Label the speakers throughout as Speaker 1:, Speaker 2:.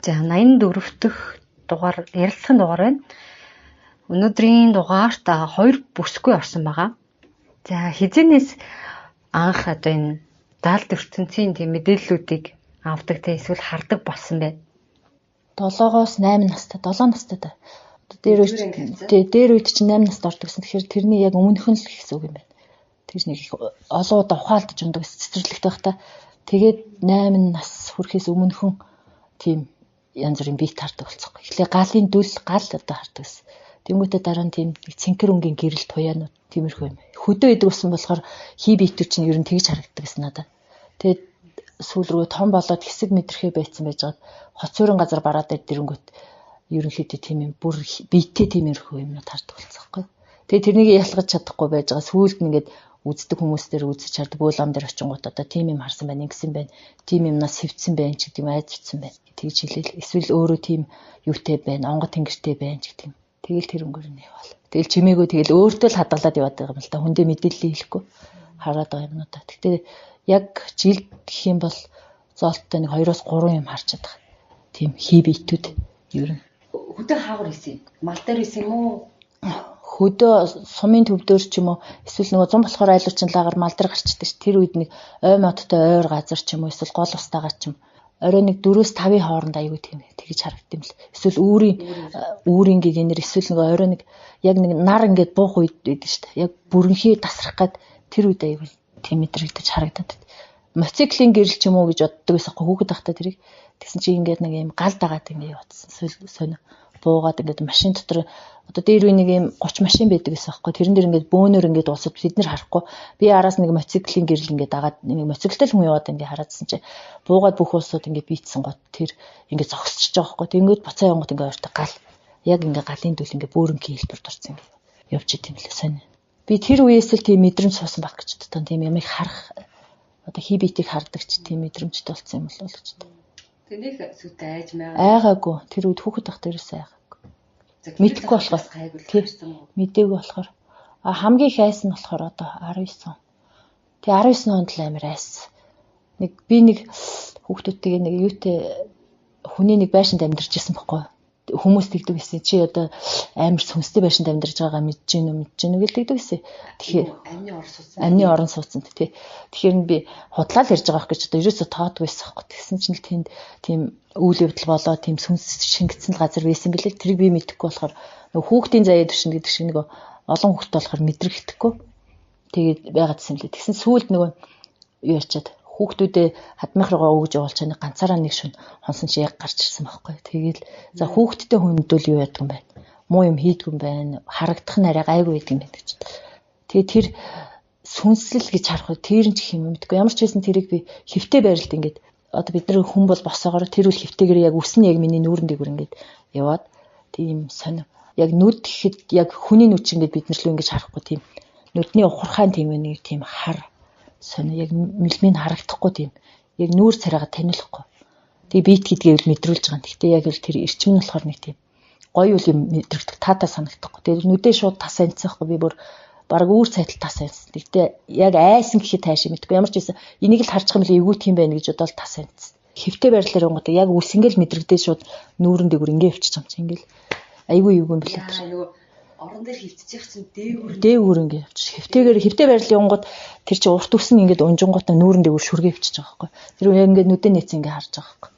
Speaker 1: За 84 дахь дугаар ярилцлагын дугаар байна. Өнөөдрийн дугаарт 2 бүсгүй орсон байгаа. За хизэнээс анх одоо энэ даалт ертөнцийн тийм мэдээллүүдийг авдаг те эсвэл хардаг болсон байна.
Speaker 2: 7-оос 8 настай, 7 настай да. Дээр үед чинь 8 наст ордог гэсэн. Тэгэхээр тэрний яг өмнөх нь л гэсэн үг юм байна. Тэр нэг олон удаа ухаалдаж ундаг цэцэрлэгтэй байхдаа тэгээд 8 нас хүрэхээс өмнөхөн тийм янз бүрийн биет хардаг болцсон. Эхлээ галын дүл гал одоо хардаг гэсэн. Тэнгүүтээ дараа нь тийм цэнхэр өнгийн гэрэл туяанууд тиймэрхүү юм. Хөдөө идэг болсон болохоор хий биетүүд чинь ер нь тэгж харагддаг гэсэн надад. Тэгээд сүүл рүү том болоод хэсэг мэдрэхээ байцсан байжгаад хоцорын газар бараад ирэнгүүт ерөнхийдөө тийм юм бүр биетээ тиймэрхүү юмнууд хардаг болцсон. Тэгээд тэрнийг ялгаж чадахгүй байж байгаа. Сүүлд нь ингээд үздэг хүмүүс дээр үзэж хардаг бөөл ам дээр очингууд одоо тийм юм харсан байна, ингэсэн байна. Тийм юмнаас хэвцсэн байна ч гэдэг юм айдчихсан байна. Тэгж хэлээл эсвэл өөрөө тийм юутэй байна, онгод тэнгэртэй байна ч гэдэг юм. Тэгэл тэр өнгөр нь яваал. Тэгэл чимээгөө тэгэл өөртөө л хадгалаад яваад байгаа юм л та. Хүндээ мэдээлэл хийхгүй хараад байгаа юмнуудаа. Тэгтээ яг жилд гэх юм бол зоолттой нэг 2-3 юм харж чадах. Тийм хий биетүүд ер нь.
Speaker 1: Хөдөө хаагур хийсэн. Мал дээр хийсэн юм уу?
Speaker 2: Хөдөө сумын төвдөр ч юм уу эсвэл нөгөө зам болохоор айлуучин лагаар мал дээр гарчдаг ш. Тэр үед нэг ой модтой ойр газар ч юм уу эсвэл гол устагаа ч юм. Орой нэг 4-5-ын хооронд аягүй тийм тэгж харагдсан юм л. Эсвэл үүрийн гэгэнэр эсвэл нөгөө орой нэг яг нэг нар ингээд буух үед байдаг ш. Яг бүрэнхий тасрах гад тэр үед аягүй тийм мэдрэгдэж харагдаад. Мотоциклийн гэрэл ч юм уу гэж боддог байсан хөө хүүхэд байхдаа тэрийг. Тэгсэн чи ингээд нэг юм гал дагаад ингээд явуулсан. Сонио буугаад ингээд машин дотор одоо дээр үе нэг юм 30 машин байдаг гэсэн аахгүй. Тэрэн дээр ингээд бөөнөр ингээд дуусаад бид нэр харахгүй. Би араас нэг мотоциклийн гэрэл ингээд дагаад нэг мотоциклтэй хүн яваад ингээд хараадсан чи буугаад бүх улсууд ингээд бийтсэн гот тэр ингээд зогсчихж байгаа аахгүй. Тэнгүүд буцаа явгот ингээд ойртой гал. Яг ингээд галын дүл ингээд бөөрөнгийн хэлбэр дурцсан ингээд явж идэм лээ сонио. Би тэр үеэс л тийм мэдрэмж суусан баг гэж бодсон. Тийм ямыг харах одоо хий биетийг хардаг ч тийм мэдрэмжтэй болсон юм л гэж бодсон.
Speaker 1: Тэнийг сүтээ айж маяг.
Speaker 2: Айгаагүй. Тэр үед хүүхэд тах дээрээс айгаагүй. Мэдхгүй болохоор мэдээгүй болохоор хамгийн их айсан нь болохоор одоо 19. Тэгээ 19 онд л амар айсан. Би нэг хүүхдүүдтэйгээ нэг юутэй хүний нэг байшинд амьдарч ирсэн байхгүй. Хүмүүс тэгдэг гэсэн чи одоо амар сүнстэй байшинд амьдарч байгаа мэдэж гэнэ гэлдэгдэг гэсэн. Тэгэхээр амны орон сууцсан тий. Тэгэхээр би худлаа л ярьж байгаа гэж одоо ерөөсө тоодгүй байсан байхгүй. Тэгсэн чинь л тэнд тийм үйл явдал болоо тийм сүнс шингэцсэн газар байсан бэлээ. Тэрийг би мэдэхгүй болохоор нөгөө хүүхдийн заяа төвшин гэдэг шиг нөгөө олон хүүхдтэй болохоор мэдрэгдэхгүй. Тэгээд байгаадсэн юм лээ. Тэгсэн сүүлд нөгөө юу ячаад хүүхдүүдээ хадмих руугаа өгж явуулж байгаа ганцаараа нэг шөнө хонсон чи яг гарч ирсэн байхгүй. Тэгээд за хүүхдтэй хүндэл юу яадаг юм бэ? Муу юм хийдэг юм байна. Харагдах нь арай гайгүй байдаг юм байна гэж. Тэгээд тэр сүнслэл гэж харах тэр нь ч юм мэдгүй. Ямар ч байсан тэрийг би хэвтэй байралд ингээд одоо бид нар хүн бол босоогоор тэр үл хэвтэйгээр яг үснэ яг миний нүүрэн дээгүр ингээд яваад тийм сонио. Яг нүд гэхэд яг хүний нүд чинь ингээд бид нар л ингэж харахгүй тийм нүдний ухархайн тийм нэг тийм хар сонио яг мэлмийн харагдахгүй тийм яг нүүр царайгаа таниулахгүй. Тэгээ биет гэдгийг мэдрүүлж байгаа. Гэхдээ яг л тэр эрчим нь болохоор нэг тийм гоё үл юм мэдрэгдэх таатай санагдахгүй. Тэгээ нүдээ шууд тасаа энцэхгүй би бүр бараг үүр цайтал тасаа энцсэн. Гэхдээ яг айсан гэхэд таашаа мэдгүй. Ямар ч байсан энийг л харж байгаа юм л эвгүүт юм байна гэж бодоод тасаа энцсэн. Хэвтэй байрлалаар онготой яг үсэнгэл мэдрэгдээ шууд нүүрэн дээгүр ингээ явчих юм чи ингээл айгүй юу юм бэлээ тэр.
Speaker 1: Орон дээр хөвтчих чинь
Speaker 2: дээгүр ингээ явчих. Хэвтэй байрлалын онгод тэр чи урт үсэн ингээд унжингуудаа нүүрэн дээгүр шүргээ явчих байгаа байхгүй. Тэр яг ингээд нүдэ нээц ингээ харж байгаа байхгүй.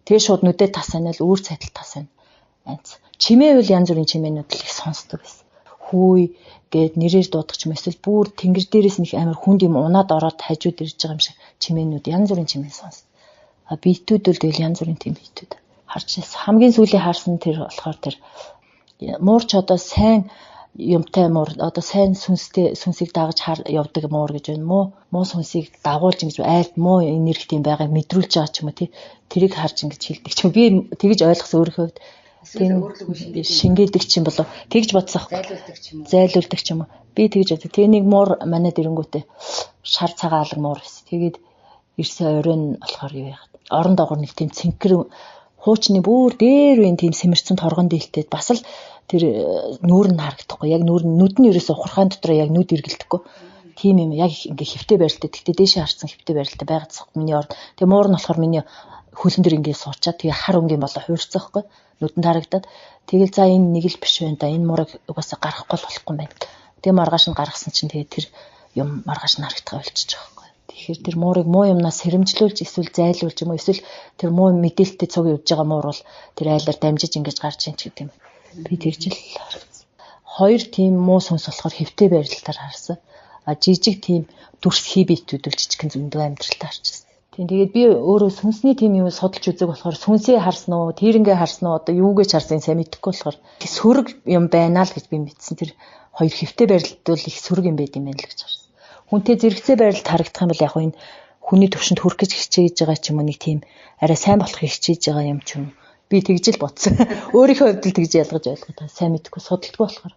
Speaker 2: Тэгээ шууд нүдэ тасаанал үүр цайтал тасаана. Анц. Чимээ үл янз бүрийн чимээнүүд л их сонсдог байсан. Хүй гээд нэрээр дуудах юм эсвэл бүр тэнгэр дээрээс нэг амар хүнд юм унаад ороод хажууд ирж байгаа юм шиг чимээнүүд янз бүрийн чимээ сонс. Биетүүд л тэгэл янз бүрийн тийм биетүүд харж байсан. Хамгийн сүүлийн харсан тэр болохоор тэр муурч одоо сайн юмтай муур одоо сайн сүнсийг дагаж явдаг муур гэж байна. Муу сүнсийг дагуулж ингэж айлт муу энерги тийм байгааг мэдрүүлж байгаа ч юм уу тий. Тэрийг харж ингэж хэлдэг ч юм. Би тэгж ойлгосон өөрийнхөө тийм шингээдэг ч юм болов. Тэгж бодсон аахгүй. Зайлуулдаг ч юм уу. Би тэгж бодсон. Тэгээ нэг муур манайд ирэнгүүтээ шар цагаан алга муур байсан. Тэгээд ирсэн оройн болохоор юу яах. Орон доогор нэг тийм цэнхэр хуучны бүр дээр үн тийм сэмэрсэн торгон дээлтэй бас л тэр нүүр нь харагдахгүй. Яг нүд нь ерөөсө ухархайн дотор яг нүд эргэлдэхгүй. Тийм юм яг ингээ хэвтэй байралтай. Тэгтээ дээшээ харсан хэвтэй байралтай байгаадсах миний орд. Тэгээ муур нь болохоор миний хөлн дээр ингээд суучаад тэгээ хар өнгийн болоо хуурцсан байхгүй нүдэнд харагдаад тэгэл за энэ нэг л биш байна да энэ мураг угаасаа гарахгүй болохгүй юм байна. Тэгээ маргааш нь гаргасан чинь тэгээ тэр юм маргааш нь харагдах болчихж байгаа байхгүй. Тэгэхээр тэр муурыг муу юмнаас сэрэмжлүүлж эсвэл зайлуулж юм уу эсвэл тэр муу мэдээлэлтэй цуг явж байгаа муур бол тэр айлаар дамжиж ингэж гарч ийн ч гэдэг юм. Би тэгж л харагдсан. Хоёр тийм муу сүнс болохоор хэвтэй байрлалтаар харсан. Жижиг тийм дүрс хибитүүд бол жижигхэн зөндөө амьдралтаа харчихсан. Тэгээд би өөрөө сүнсний тийм юм судалж үзэг болохоор сүнсээ харсан уу, тэрнгээ харсан уу, одоо юугэж харсан сайн мэдэхгүй болохоор сөрөг юм байна л гэж би мэдсэн. Тэр хоёр хэвтэй байрлалд бол их сөрөг юм байд юм байна л гэж харсан. Хүнтэй зэрэгцээ байрлалд харагдах юм бол яг энэ хүний төвшөнд хүрэх гэж хичээж байгаа ч юм уу нэг тийм арай сайн болохыг хичээж байгаа юм ч юм. Би тэгж л бодсон. Өөрийнхөө хувьд л тэгж ялгаж ойлгоо. Сайн мэдэхгүй судалдаггүй болохоор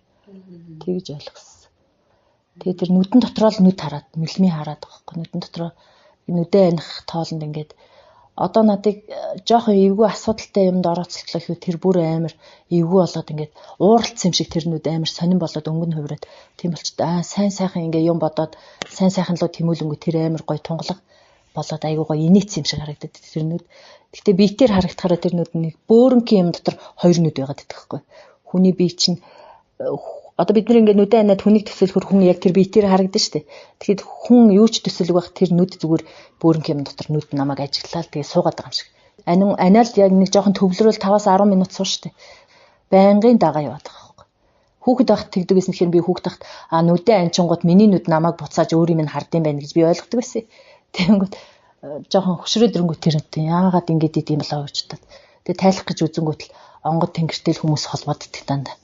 Speaker 2: тэгж ойлгосон. Тэгээд тэр нүдэн дотроо л нүд хараад, мэлмий хараад байгаа байхгүй. Нүдэн дотроо нүдэ аних тоолонд ингээд одоо надыг жоохон эвгүй асуудалтай юмд орооцолтлоо гэвэл тэр бүр амар эвгүй болоод ингээд ууралцсан юм шиг тэр нүд амар сонирн болоод өнгөн хувраад тийм болчиход сайн сайхан ингээд юм бодоод сайн сайхан руу тэмүүлэнгүү тэр амар гой тунгалаг болоод айгуу гой инээц юм шиг харагдаад тэр нүд. Гэхдээ биетээр харагдахаараа тэр нүд нэг бөөрөнгийн юм дотор хоёр нүд байгаад байдаг байхгүй. Хүний бие чинь одоо бид нэг нүдэ анаад хүнийг төсөөлөхөр хүн яг тэр биетээр харагдана шүү дээ. Тэгэхэд хүн юу ч төсөөлөг байх тэр нүд зүгээр бөөрөнгийн юм дотор нүд намайг ажиглаад тэгээ суугаад байгаа юм шиг. Анаал яг нэг жоохон төвлөрөөл 5-10 минут суу шүү дээ. Байнгын дагаа яваад байгаа байхгүй. Хүүхэд байхад тэгдэг гэсэн хэрэг би хүүхэд байхад нүдэ анчингууд миний нүд намайг буцааж өөрийн минь хардсан байх гэж би ойлгодог байсан. Тэгэнгүүт жоохон хөшрөөд ирэнгүүт тэр үтэн яагаад ингэж идэм болоо гэж бодоод. Тэгээ тайлах гэж үзэнгүүт л онгод тэнгэртэй л хүмүүс холбоод идэх дандаа.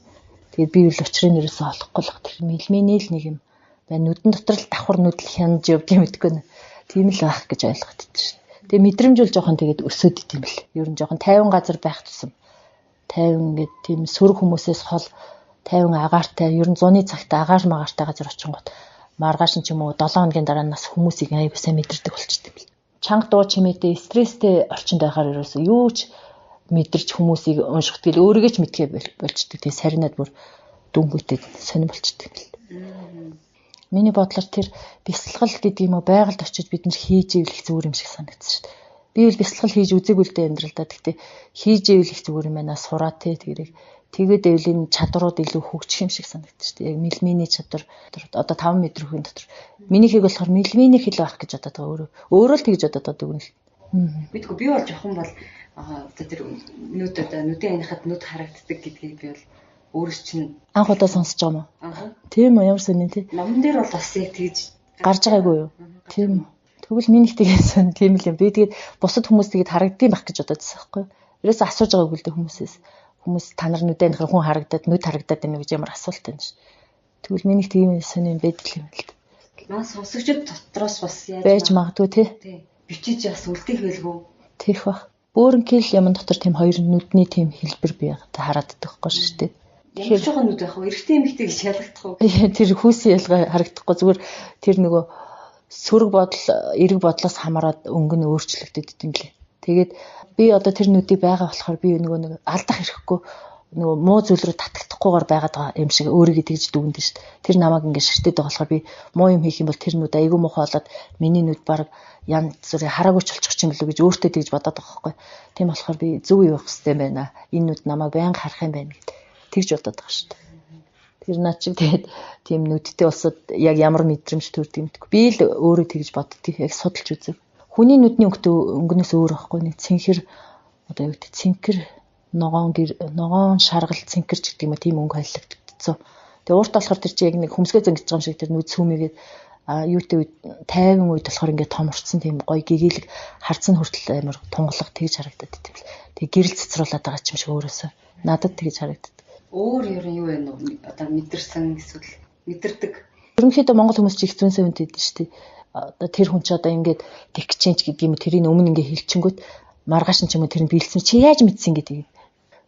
Speaker 2: Тэгээд би л учрыг нэрээсээ олохгүй л тэр мэлмэний л нэг юм байна. Нүдэн дотор л давхар нүд л хянаж явд юм гэдэггүй нэ. Тийм л байх гэж ойлгоод идэв шин. Тэгээ мэдрэмж бол жоохон тэгээд өсөд идэм бэл. Ер нь жоохон 50 газар байх тусам 50 ингээд тийм сөрөг хүмүүсээс хол 50 агаартай ер нь 100-ны цагт агаар магаартай газар очингууд маргааш нь ч юм уу 7 хоногийн дараа нас хүмүүсийг аягүй сайн мэдэрдэг болчихдээ бэл. Чанга дуу чимээтэй стресстэй орчинд байхаар ерөөсөө юу ч мэдэрч хүмүүсийг уншихт гэл өөрийгөө ч мэдхээ болчдөг. Тэгээ саринаад бүр дүнгүйтэй сонирн болчдөг гэл. Миний бодлоор тэр бясалгал гэдэг юм уу байгальд очиж бид нар хийж ивэл их зүгээр юм шиг санагдсан шүү дээ. Би бол бясалгал хийж үзээгүй л дээ амьдралдаа. Гэхдээ хийж ивэл их зүгээр юм байна. Сураа те тэгээд ивэл энэ чадрууд илүү хөгжих юм шиг санагдсан шүү дээ. Яг мэлминий чадвар одоо 5 мэдрүүхийн дотор минийхийг болохоор мэлминий хэл байх гэж бодоод байгаа өөрөө л тэгж бодоод байгаа дүгнэл.
Speaker 1: Бидгүй би бол жоохон бол тэр нүдэн анихад нүд харагддаг гэдгийг би бол өөрөөс чинь
Speaker 2: анх удаа сонсож байгаа юм уу? Тийм үү, ямар сонин тий.
Speaker 1: Номон дээр бол бас яг тэгж
Speaker 2: гарч байгаагүй юу? Тийм үү. Тэгвэл миний тэгээс тийм л юм. Би тэгээд бусад хүмүүс тэгээд харагдсан байх гэж бодоодсэн байхгүй юу? Ерөөсө асууж байгаагүй л дээ хүмүүсээс. Хүмүүс та нар нүдэн анихаар хүн харагдаад нүд харагдаад байна гэж ямар асуулт байна ш. Тэгвэл миний тийм сонин байдаг юм л дээ.
Speaker 1: Маа сонсогчд дотроос бас яаж
Speaker 2: байж магадгүй тий.
Speaker 1: Бичиж бас үлдэх байлгүй.
Speaker 2: Тэрх бах. Бөөрөнгийн юм дотор тийм хоёр нүдний тийм хэлбэр бий хараад байгаа шүү дээ.
Speaker 1: Тэгэхээр жоохон нүд байх уу? Эрэгтэй эмэгтэй гэж ялгагдах уу?
Speaker 2: Тэр хүүсийн ялгаа харагдахгүй зүгээр тэр нөгөө сөрөг бодол, эрэг бодлоос хамаарат өнгө нь өөрчлөгдөд идэв лээ. Тэгээд би одоо тэр нүдийг байгаа болохоор би нөгөө нэг алдах хэрэггүй нөгөө муу зүйл рүү татагдахгүйгээр байгаад байгаа юм шиг өөрийгөө тэгж дүгнэдэж шүү дээ. Тэр намайг ингэ ширтээд байгаа болохоор би муу юм хийх юм бол тэр нүд айгүй муухай болоод миний нүд баг янз бүрийн хараагүй болчих юм болов гэж өөртөө тэгж бодоод байгаа байхгүй. Тийм болохоор би зөв явах хэрэгтэй байна. Энэ нүд намайг байнга харах юм байна гэд тэгж бодоод байгаа шүү дээ. Тэр наа чи тэгээд тийм нүдтэй улсад яг ямар мэдрэмж төрдөг юм бэ? Би л өөрөө тэгж боддгийг яг судалж үзэв. Хүний нүдний өнгөнөөс өөр байхгүй нэг цэнхэр одоо юу гэдэг цэнхэр ногоон шаргал цэнхэрч гэдэг юм а тийм өнгө холилогдсон. Тэгээ урт болохоор тэр чи яг нэг хөмсгөө зангиж байгаа юм шиг тэр нүд сүмээгээд юутэй үед тайван үед болохоор ингээд том уртсан тийм гоё гэгээлэг харцсан хүртэл амар тунгалаг тэгж харагдаад идэв. Тэгээ гэрэл цэцруулаад байгаа ч юм шиг өөрөөсөө надад тэгж харагдаад.
Speaker 1: Өөр юу вэ нөө одоо мэдэрсэн эсвэл мэдэрдэг.
Speaker 2: Ерөнхийдөө монгол хүмүүс ч их зүүн савнд байдаг шүү дээ. Одоо тэр хүн ч одоо ингээд тэгчэнч гэдэг юм тэрийг өмнө ингээд хэлчихэнгүүт маргааш нь ч юм уу тэр нь биелсэн чи яаж мэдсэн гэдэг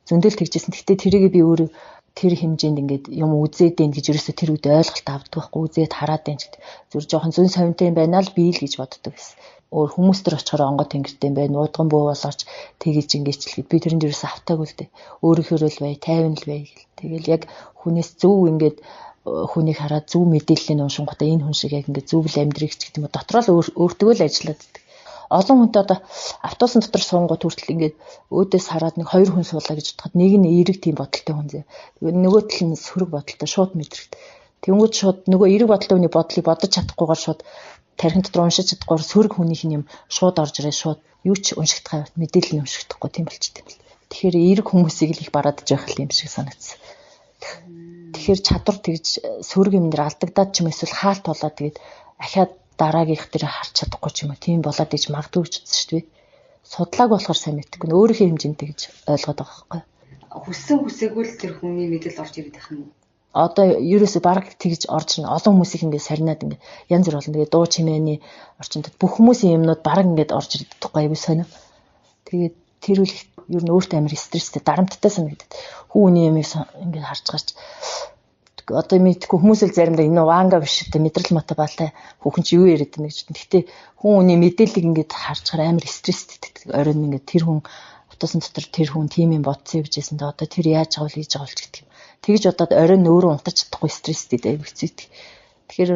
Speaker 2: зөндөл тэгжсэн. Гэхдээ тэрийг би өөрөө тэр хэмжээнд ингээд юм үзээд байна гэж ерөөсө тэр үед ойлголт авдаг байхгүй үзээд хараад байна гэдэг. Зүр жоохон зүүн савнтай юм байна л биел гэж боддог байсан. Өөр хүмүүс төр очихоор онгод тэнгэртэй байна. Уудган буу болооч тэгэж ингээчлэхэд би тэрэн дээрээс автаагүй л дээ. Өөрийнхөө л бай, тайван л бай гэл. Тэгэл яг хүнээс зөв ингээд хүнийг хараад зөв мэдээллийг уншингуудаа энэ хүн шиг яг ингээд зөв л амьдрэх ч гэдэг юм уу дотроо л өөртөө л ажиллаад байдаг. олон хүнтэй одоо автобусын дотор суунгууд хүртэл ингээд өөдөөс хараад нэг 2 хүн суулаа гэж бодоход нэг нь эерэг тийм бодолтой хүн зэ. Нөгөө тал нь сөрөг бодолтой шууд мэдрэгт. Тэнгүүд шууд нөгөө эерэг бодолтой хүний бодлыг бодож чадахгүйгээр шууд тархин дотор уншиж чадахгүйгээр сөрөг хүнийх нь юм шууд орж ирээ шууд юу ч уншигдахаа мэдээлэл нь уншигдахгүй тийм болчтой юм л. Тэгэхээр эерэг хүмүүсийг л их бараадж байх юм шиг санагдсан. Тэгэхээр чадвар тэгж сөрөг юм дээр алдагдаад ч юм эсвэл хаалт болоод тэгээд ахаад дараагийнх дээр харч чадахгүй ч юм уу тийм болоод иж магадгүй ч үзсэн шүү дээ. Судлааг болохоор сайн мэдгүй. Өөрийнхөө хэмжээнд тэгж ойлгоод байгаа байхгүй.
Speaker 1: Хүссэн хүсээгүй л тэр хүний мэдээлэл орж ирээд байх юм.
Speaker 2: Одоо ерөөсөө баг тэгж орж ирнэ. Олон хүмүүсийг ингээд сарнаад ингээд янз бүр болно. Тэгээд дуу чимээний орчинд бүх хүмүүсийн юмнууд баг ингээд орж ирдэг байхгүй юу сонио. Тэгээд тэр үл ер нь өөртөө амар стресстэй дарамттай санагдаад хүүний юмыг ингээд харж гарч одоо мэдгүй хүмүүс л заримдаа энэ ванга биш үү мэдрэл мотой баатай хүүхэн чи юу яриад байна гэж. Гэхдээ хүүний мэдээллийг ингээд харж гараа амар стресстэй. Оройн ингээд тэр хүн автобусын дотор тэр хүн тийм юм бодсон гэжсэн дээ одоо тэр яаж байгаа вэ гэж байгаа ч гэдэг юм. Тэгж бодоод оройн өөрөө унтаж чадахгүй стресстэй дээ хэвчээ. Тэгэхээр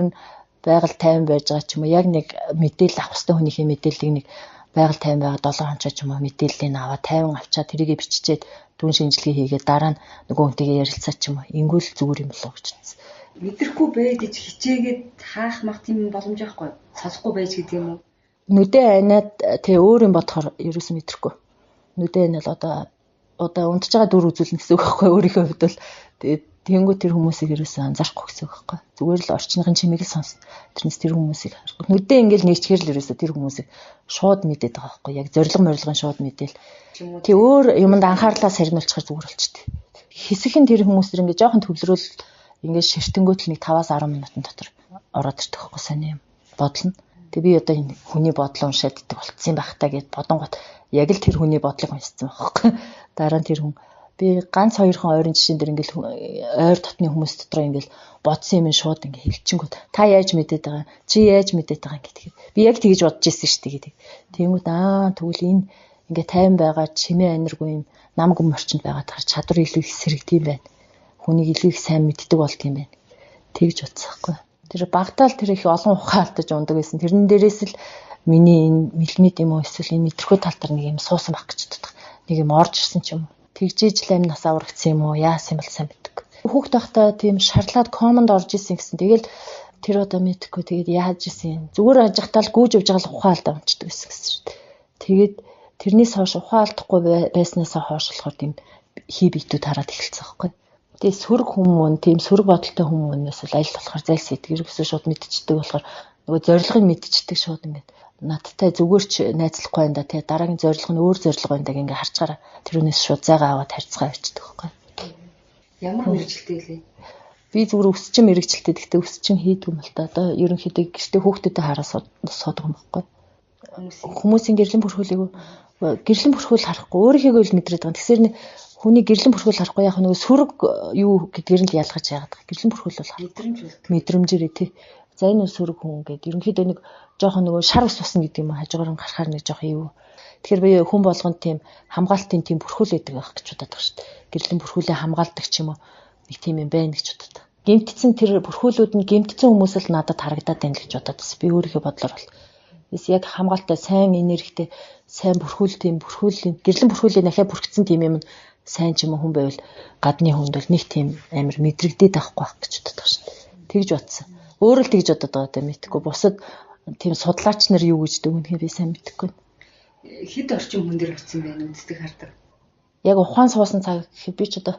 Speaker 2: байгаль тайван байж байгаа ч юм уу яг нэг мэдээлэл авах хэрэгтэй хүнийхээ мэдээллийг нэг байгаль тайван байгаа 7 хонцоо ч юм уу мэдээллийг аваа тайван авчаад тэрийгэ биччихээд дүн шинжилгээ хийгээд дараа нь нөгөө хүнтэйгээ ярилцаа ч юм уу ингүүл зүгээр юм болов гэж байна.
Speaker 1: Мэдрэхгүй бай гэж хичээгээд хаах мах тийм боломж байхгүй. Сонсохгүй байж гэдэг юм уу?
Speaker 2: Нүдээ айнаад тий өөр юм бодохоор ерөөсөө мэдрэхгүй. Нүдээ айнал одоо унтж байгаа дүр үзүүлнэ гэсэн үг байхгүй өөрийнхөө хувьд бол тэгээд тэнгуү тэр хүмүүсийг ерөөсөө анзаарахгүй гэсэн үг байхгүй. Зүгээр л орчныхын чимээг л сонс. Тэрнээс тэр хүмүүсийг харахгүй. Нүдээ ингээл нэгчгээр л ерөөсөө тэр хүмүүсийг шууд мэдээд байгаа байхгүй. Яг зориг шууд мэдээл. Тий өөр юмд анхаарлаа сарниулчихар зүгээр болчихдээ. Хэсэгэн тэр хүмүүсэр ингээ жоохон төвлөрөөл ингээ ширтэнгөөт л нэг 5-10 минутын дотор ороод ирдэг байхгүй сони юм бодлоо. Тэг би одоо энэ хүний бодлоо уншаад идэх болцсон байх та гэд бодонгот яг л тэр хүний бодлыг уншсан байхгүй. Дараа нь тэр хүн би ганц хоёрхан ойрын жишээн дээр ингээл ойр дотны хүмүүс дотор ингээл бодсон юм шууд ингээ хэлчихэнгүүт та яаж мэдээд байгаа чи яаж мэдээд байгаа гэдэг. Би яг тэгэж бодож ирсэн шүү дээ гэдэг. Тэнгүүд тэгвэл энэ ингээ тайван байгаа чимээ аниргүй юм нам гүм орчинд байгаад тахаар чадвар илүү их сэрэгдэм байна. Хүнийг илүү их сайн мэддэг болт юм байна. Тэгж утсахгүй. Тэр багтаал тэр их олон ухаан алдаж ундаг гэсэн. Тэрэн дээрээс л миний энэ мэлмид юм уу эсвэл энэ мэдрхүү тал дээр нэг юм суусан байх гэж боддог. Нэг юм орж ирсэн ч юм уу. Тэгжээж л амнаас аврагдсан юм уу? Яасан бол сайн мэддэг. Хүүхд тахта тийм шарлаад комонд орж исэн гэсэн. Тэгэл тэр одоо мэдхгүй тэгээд яаж исэн. Зүгээр ажихтаа л гүйж явж байгаа л ухаан алдаа унцдаг гэсэн шүү дээ. Тэгээд тэрнээс хойш ухаан алдахгүй байснаас хойш болохоор тийм хий битүүд хараад эхэлсэн байхгүй. Тэгээ сөрөг хүмүүс тийм сөрөг бодолтой хүмүүсээс л аль болохоор зайлс идэг ерөөсөө шууд мэдчихдэг болохоор нөгөө зорилгыг мэдчихдэг шууд ингээд надтай зүгээр ч найзлахгүй байна да тий дараагийн зорилго нь өөр зорилго байна даг ингээд харж гараа тэрүүнээс шууд зайгаа аваад харьцгаа авчдаг байхгүй.
Speaker 1: Ямар мэрэгчлээ лээ?
Speaker 2: Би зүгээр өсчин мэрэгчлээ гэхдээ өсчин хийдэг юм л та одоо ерөнхийдөө гэртээ хүүхдүүдэд хараа суудаг юм байхгүй. Хүмүүсийн гэрлэн бүрхүүл харахгүй өөрийнхөө л мэдрээд байгаа. Тэгсэр хүний гэрлэн бүрхүүл харахгүй яг нөгөө сөрөг юу гэдгээр нь л ялгаж яагаад. Гэрлэн бүрхүүл бол мэдрэмжээрээ тий. За энэ сөрөг хүн гэдэг ерөнхийдөө нэг жоохон нөгөө шар ус усна гэдэг юм аа хажуугаар нь гарахаар нэг жоохон юу. Тэгэхээр би хүн болгонд тийм хамгаалтын тийм бүрхүүл байдаг байх гэж боддог шүү дээ. Гэрлэн бүрхүүлээ хамгаалдаг ч юм уу нэг тийм юм байна гэж боддог. Гэмтсэн тэр бүрхүүлүүд нь гэмтсэн хүмүүс л надад харагдаад байна л гэж бодоод бас би өөрийнхөө бодлоор бол. Эс яг хамгаалтай сайн энергитэй сайн бүрхүүлийн гэрлэн бүрхүүлийн дахиад бүрхсэн тийм юм сайн ч юм хүн байвал гадны хүнд бол нэг тийм амар мэдрэгдээд авахгүй байх гэж боддог шүү дээ. Тэгж бодсон. Өөрөө л тэгж бодоод байгаа даа мэдхгүй. Бусад тийм судлаач нар юу гэж дүгнэхээ би сайн мэдэхгүй.
Speaker 1: Хэд орчим хүн дээр очсон байна үздэг хардаг.
Speaker 2: Яг ухаан суусан цаг гэхэд би ч одоо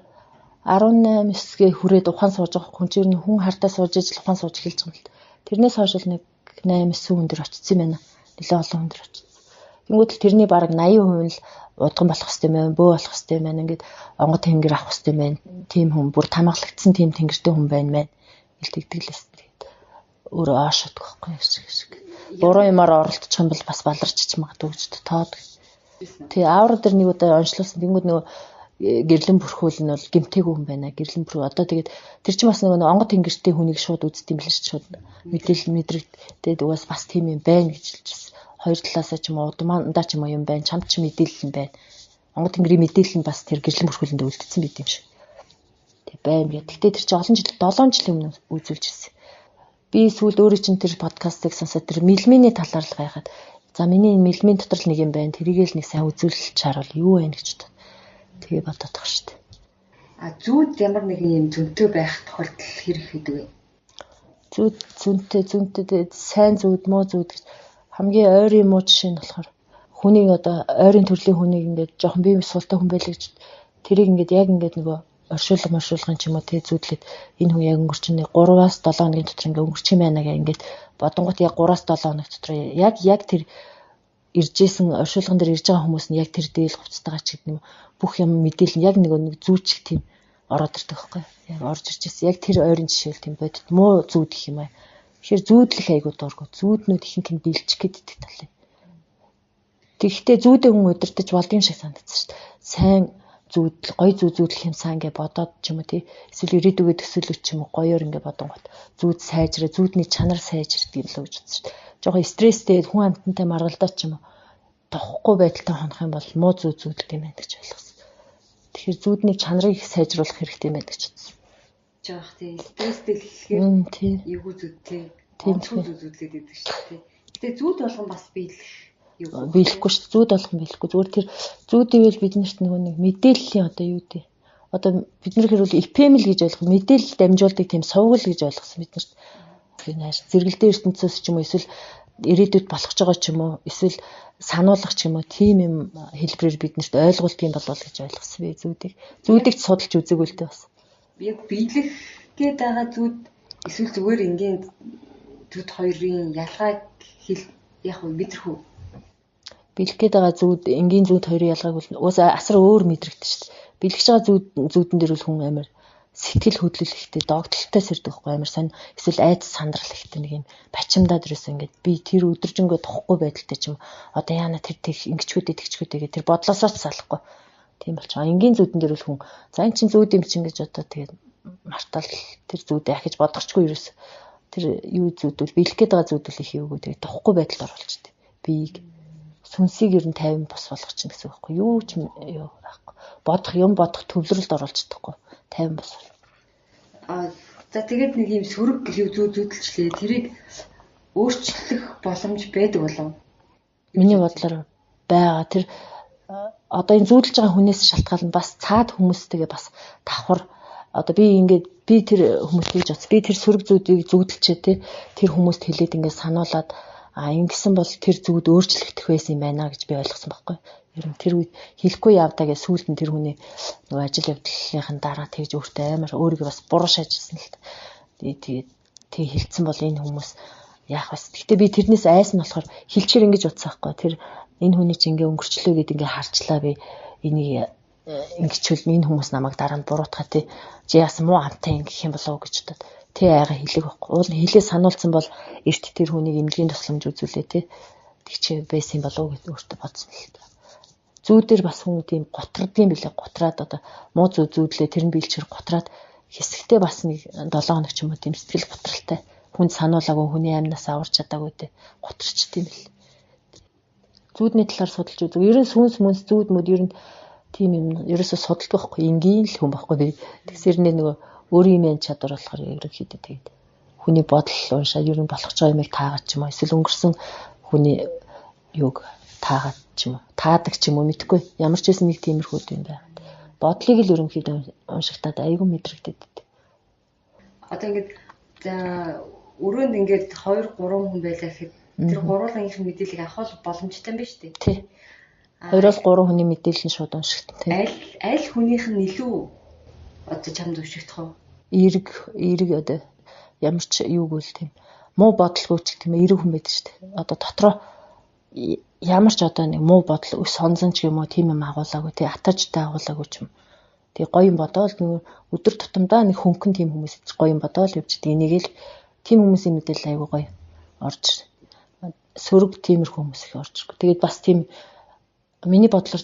Speaker 2: 18-гээ хүрээд ухаан сууж байгаа хүн чинь хүн хартаа сууж ижил ухаан сууж эхэлж байгаа юм л. Тэрнээс хойш л нэг 8-9 хүн дээр очсон юм байна. Нэлээд олон хүн дээр очсон. Тэнгүүд л тэрний бараг 80% л удган болох хэвээр байна, бөө болох хэвээр байна. Ингээд онгод тэнгэр авах хэвээр байна. Тим хүн бүр тамгалагдсан тим тэнгэртэй хүн байна. Илтгэдгэлээс тэгээд өөрөө аашддаг байхгүй шиг. Буруу юмар оролдчих юм бол бас баларч ч магадгүй гэж тоод. Тэгээ аавар дээр нэг удаа онцлуулсан. Тэнгүүд нөгөө гэрлэн бүрхүүл нь бол гэмтээгүй хүн байна. Гэрлэн бүрхүү одоо тэгээд тэр чинь бас нөгөө онгод тэнгэртэй хүнийг шууд үздэг юм биш шууд мэдээлэл мэдрэгдээд угаас бас тийм юм байна гэж хэлчихсэн. Хоёр талаасаа ч юм уу удмаандаа ч юм байна. Чамд ч мэдээлэл нь байна. Онгод тэнгэрийн мэдээлэл нь бас тэр гэрлэн бүрхүүлэнд үлдсэн байт юм шиг. Тэг байна гэх. Гэхдээ тэр чинь олон жил 7 жилийн өмнө үзүүлж ирсэн. Би сүүлд өөрөө чинь тэр подкастыг сонсоод тэр мэлминий талаар л гайхаад За миний энэ мэлмийн дотор л нэг юм байна. Тэрийгэл нэг сайн үзүүлэлт чарвал юу вэ гэж бодод. Тэгээ бодоод тах шүү дээ.
Speaker 1: Зүүд ямар нэгэн юм зөнтөө байх тохиолдол хэрэг хийдэг вэ?
Speaker 2: Зүүд зөнтөө сайн зүүд муу зүүд гэж хамгийн ойрын муу жишээ нь болохоор хүнийг одоо ойрын төрлийн хүнийг ингээд жоохон бие суултай хүн байлаа гэж тэрийг ингээд яг ингээд нөгөө оршуулгын ч юм уу тий зүүдлээд энэ хүн яг өнгөрчний 3-7 хоногийн дотор ингээд өнгөрчих юм байна гэх ингээд бодонгот яг 3-7 хоног дотор яг тэр иржсэн оршуулган дээр ирж байгаа хүмүүс нь яг тэр дээл хувцастайгаа ч гэдэг юм бүх юм мэдээлэл яг нэг зүүчиг тийм ороод ирдэг байхгүй яг орж ирж байсан яг тэр ойрын жишээл тийм бодит муу зүүд гэх юм аа тэгэхээр зүүдлэх айгуу дургу зүүднүүд ихэнх нь бэлчих гэдэг тал. Тэгэхдээ зүүдээ хүн удирдах болдгийм шиг санагдсан шүү дээ. Сайн зүүдэл гоё зүүдлэх юмсан гэж бодоод ч юм уу тий эсвэл ирээдүгээ төсөөлөж ч юм уу гоёор ингэ бодонгот зүүд сайжраа зүүдний чанар сайжирдаг юм л гэж бодсон шүү дээ. Жохоо стресстэй хүн амтантай маргалдаа ч юм уу тохгүй байдалтай хонох юм бол муу зүүдэлт юм байна гэж ойлгосон. Тэгэхээр зүүдний чанарыг сайжруулах хэрэгтэй юм байна гэж бодсон.
Speaker 1: Жоох тий стресстэй хэлэхээр эвгүй зүүдтэй тийм зүүдлээд идэг шүү дээ. Гэтэ зүүд болгон бас
Speaker 2: биелэхгүй шүү дээ. Зүүд болгон биелэхгүй. Зүгээр тэр зүүдийвэл биднэрт нэг мэдээллийн одоо юу дээ. Одоо бид нар хэрүүл эпемэл гэж ойлгох мэдээлэл дамжуулдаг тийм сувгал гэж ойлгосон биднэрт. Зэрэгэлдээ ертөнцөөс ч юм уу эсвэл ирээдүйд болох ч байгаа ч юм уу эсвэл сануулгах ч юм уу тийм юм хэлбэрээр биднэрт ойлголт юм болов гэж ойлгосон би зүүдийг судалж үзээгүй л дээ бас.
Speaker 1: Яг биелэх гээд байгаа зүүд эсвэл зүгээр энгийн зүүд хоёрын ялгааг яг мэдрэх үү?
Speaker 2: Бэлэх гээд байгаа зүүд энгийн зүүд хоёрын ялгааг бол уусаа асар өөр мэдрэгдэж шүү дээ. Бэлгэж байгаа зүүдэн дээр бол хүн амар сэтгэл хөдлөл ихтэй догтлолтой сэрдэг байхгүй амар сонь эсвэл айц сандрал ихтэй нэг юм бачимдаад ирсэн ингээд би тэр өдөржингөө тохгүй байдалтай ч юм одоо яана тэр ингэчгүүдээ тэгчгүүдээ тэр бодлосоо ч салахгүй тийм болч байгаа. Энгийн зүүдэн дээр бол хүн за эн чин зүүд юм чин гэж одоо тэгээд мартал тэр зүүдээ ахиж бодохчгүй ерөөс тэр юу зүүдвэл бэлэх гээд байгаа зүүдвэл их юугүй тэгээд тохгүй байдалд оруулчихдаг. Бийг сүнсийг ер нь 50 бос болгох чинь гэсэн үг байхгүй юу ч юу байхгүй бодох төвлөрөлд оруулж чадахгүй 50 бос.
Speaker 1: За тэгээд нэг юм сөрөг зүүдэлчлээ тэрийг өөрчлөх боломж байдаг болов?
Speaker 2: Миний бодлоор байгаа. Тэр одоо энэ зүүдэлж байгаа хүнээс шалтгаална бас цаад хүмүүстэйгээ бас давхар одоо би тэр хүмүүстэй гэж бодсон. Би тэр сөрөг зүүдийг зүүдэлчээ тэр хүмүүст хэлээд ингээд сануулад ингэсэн бол тэр зүүд өөрчлөгдөх байсан юм байна гэж би ойлгосон байхгүй. Ер нь тэр үед хэлэхгүй явдаа гэж сүүлд нь тэр хүний нөгөө ажил явдлынхаа дараа тэгж өөртөө амар өөрийгөө бас буруу шаажсан л та. Тэгээ хэлсэн бол энэ хүмүүс яах вэ? Гэхдээ би тэрнээс айсан болохоор хэлчихэр ингэж утсан байхгүй. Тэр энэ хүний чинь ингээ өнгөрчлөө гэд ингээ харчлаа би энийг ингэчвэл энэ хүмүүс намайг дараа нь буруутгаа тий. Чи яасан муу амтай ингэх юм болов уу гэж бодоод тий айгаа хэлэг байхгүй. Уул нь хэлээ сануулсан бол эрт тэр хүнийг эмнэлгийн тусламж үзүүлээ тий. Тэгчээ байсан болов уу гэж өөртөө бодсон л та. Зүүдээр бас хүн тийм готрдгийн билээ готраад одоо муу зүүдлээ тэр нь биелчээр готраад хэсэгтээ бас нэг 7 хоног ч юм уу тийм сэтгэл готралтай хүн сануулаагүй хүний амнаас аварч чадаагүй дээ готрчт юм бэл. Зүүдний талаар судалж үзв. Ер нь сүнс мөнс зүүд мөд ер нь тийм юм ерөөсө судалдаг байхгүй энгийн л хүн байхгүй би. Тэгсэрнээ нөгөө өөрийн юм чадвар болохоор ерөнхийдөө тэгээд хүний бодол уншаад ер нь болох ч юмыг таагаад ч юм уу эсвэл өнгөрсөн хүний юг таагаад ч юм уу таадаг ч юм уу мэдхгүй ямар ч байсан нэг тиймэрхүү юм байна. Бодлыг л ерөнхийдөө уншигтаад айгүй мэдрэгдээд.
Speaker 1: Одоо ингээд өрөөнд ингээд 2-3 хүн байлаа гэхэд тэр гурвуулгын мэдээллийг авах боломжтой юм байна шүү дээ.
Speaker 2: Тий. 2-3 хүний мэдээлэл нь шууд уншигт.
Speaker 1: Аль хүнийх нь илүү одоо чамд уншигдах вэ?
Speaker 2: Эерэг одоо ямар ч юуг үл тийм муу бодлого ч гэх юм эерэг хүн байдаг шүү дээ. Одоо дотроо ямар ч одоо нэг муу бодол өс сонзон ч юм уу тийм юм агуулаагүй тий атажтай агуулаагүй ч юм. Тэгээ гоё юм бодоол нөгөө өдөр тутамдаа нэг хөнгөн тийм хүмүүс гоё юм бодоол явчихдаг. Энийг л тийм хүмүүсийн мэдээлэл айгүй гоё орж сөрөг тиймэрхүү хүмүүс их орж ирдэг. Тэгээд бас тийм миний бодлоор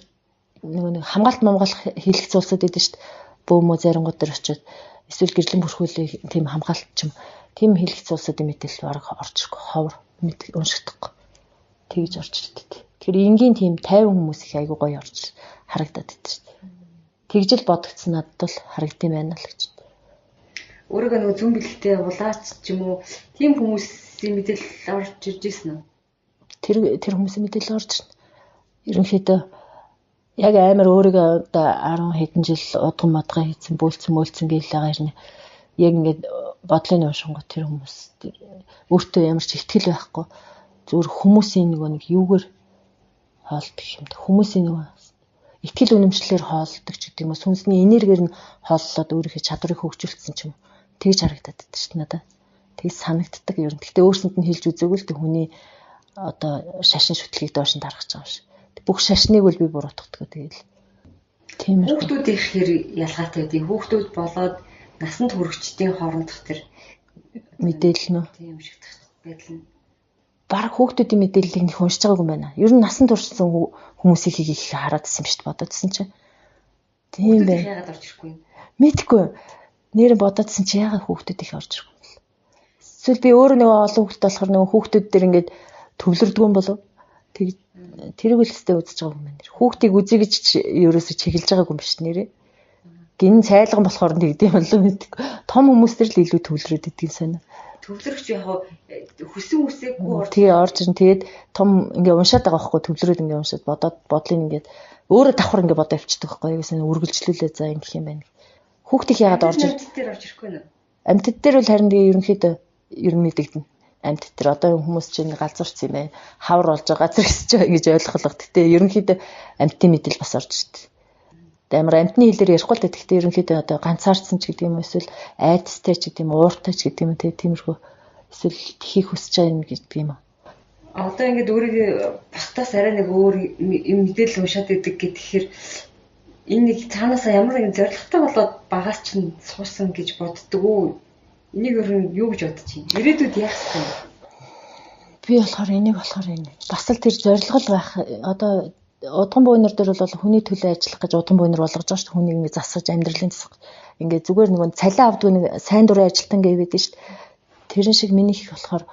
Speaker 2: нэг хамгаалт хийлгц улсууд байдаг шүү дээ. Бөөмө зарингууд дээр очиод эсвэл гэрлэн бүрхүүлэх тийм хамгаалт ч юм тийм хийлгц улсуудын мэдээлэл бараг орж ирэх ховор уншигдахгүй. Тэгж орж ирдэг. Тэгэхээр энгийн тийм 50 хүмүүс их айгүй гоё орж харагдаад байдаг шүү дээ. Тэгжэл бодогдсон надад бол харагдсан байна л гэж.
Speaker 1: Өөрөөгөө нэг зүн бэлгтэй улаач ч юм уу тийм хүмүүсийн мэдээлэл орж ирж ирсэн үү?
Speaker 2: Тэр хүмүүсийн мэдээлэл орж ирнэ. Ерөнхийдөө яг амар өөрийгөө одоо 10 хэдэн жил удган модгоо хийсэн бөөлцөн гэлээгаа ирнэ. Яг ингээд бодлын уушингууд тэр хүмүүс өөртөө ямар ч ихтгэл байхгүй зүгээр хүмүүсийн нэг юугаар хоолдог юм. Хүмүүсийн ихтгэл үнэмшлэр хоолдог ч гэдэг юм уу, сүнсний энергиэр нь хооллоод өөрийнхөө чадварыг хөгжүүлсэн ч юм. Тэгж харагдаад байдаг шүү дээ надад. Тэгж санагддаг ер нь. Гэхдээ өөрсөнд нь хэлж үзээгүй л дээ хүний одоо шашин шүтлгийг доош нь таргаж байгаа юм шиг. Бүх шашныг бол би буруутгадаг тэгэл. Тийм ээ.
Speaker 1: Хүүхдүүд их хэр ялгаатай байдгийг хүүхдүүд болоод насанд хүрэгчдийн хоорондох тэр
Speaker 2: мэдээлэл нь
Speaker 1: тийм шиг байдал нь
Speaker 2: баг хүүхдүүдийн мэдээллийг нэг уншиж байгаагүй юм байна. Ер нь насанд хүрсэн хүмүүсийг их хараад ирсэн юм шүү дээ бодоодсэн чинь. Тийм бай.
Speaker 1: Яагаад орж ирэхгүй юм?
Speaker 2: Мэдгүй. Нэр бодоодсэн чи яагаад хүүхдүүд их орж ирэхгүй юм бэ? Эсвэл би өөрөө нэг олон хүүхдтэй болохоор нэг хүүхдүүд дээр ингээд төвлөрдөг юм болов? Тэрийг л өстэй үзэж байгаа юм байна. Хүүхдийг үзье гэж ерөөсө чиглэж байгаагүй юм биш нэрээ. Гин цайлган болохоор тэгдэм болов мэдгүй. Том хүмүүс төр л илүү төвлөрөд идэгэн сонио.
Speaker 1: Төвлөрөгч яг хүсэн үсээгүй
Speaker 2: орж ирнэ. Тэгээд том ингээ уншаад байгаа байхгүй төвлөрөөд ингээ уншаад бодлын ингээ өөрөө давхар ингээ бодоо авчдаг байхгүй яг сайн үргэлжлүүлээ за ингэх юм байна. Хүүхдийн яагаад орж
Speaker 1: ирэхгүй нэ?
Speaker 2: Амьтад дээр бол харин тэгээ ерөнхийдөө ер нь мэдэгдэнэ. Амьтад дээр одоо хүмүүс чинь галзуурч юм байна. Хавар болж байгаа газар өсөж байгаа гэж ойлголоо. Гэтэ ерөнхийдөө амьтын мэдэл бас орж ирдэг. Амар амьтны хэлээр ярихгүй л гэхдээ ерөнхийдөө одоо ганцаарцсан ч гэдэг юм эсвэл айдастай ч гэдэг юм ууртай ч гэдэг юм тиймэрхүү эсвэл тхийг хүсэж байгаа юм гэдэг юм.
Speaker 1: Одоо ингээд өөрийгөө бусдаас арай нэг өөр мэдээлэл уншаад идэг гэхээр энэ нэг цаанаасаа ямар нэгэн зорилготой болоод багаас чинь суусан гэж боддөг үү? Энийг юу гэж бодож байна? Ирээдүйд яах вэ?
Speaker 2: Би болохоор энийг бас л тэр зорилго байх одоо удган буйнар дээр бол хүний төлөө ажиллах гэж удган буйнар болгож байгаа шүү дээ. Хүнийг ингэ засаж амьдралын засах. Ингээ зүгээр нэг цалин авдгүй нэг сайн дурын ажилтан гэвэд нь шүү дээ. Тэрэн шиг минийх болохоор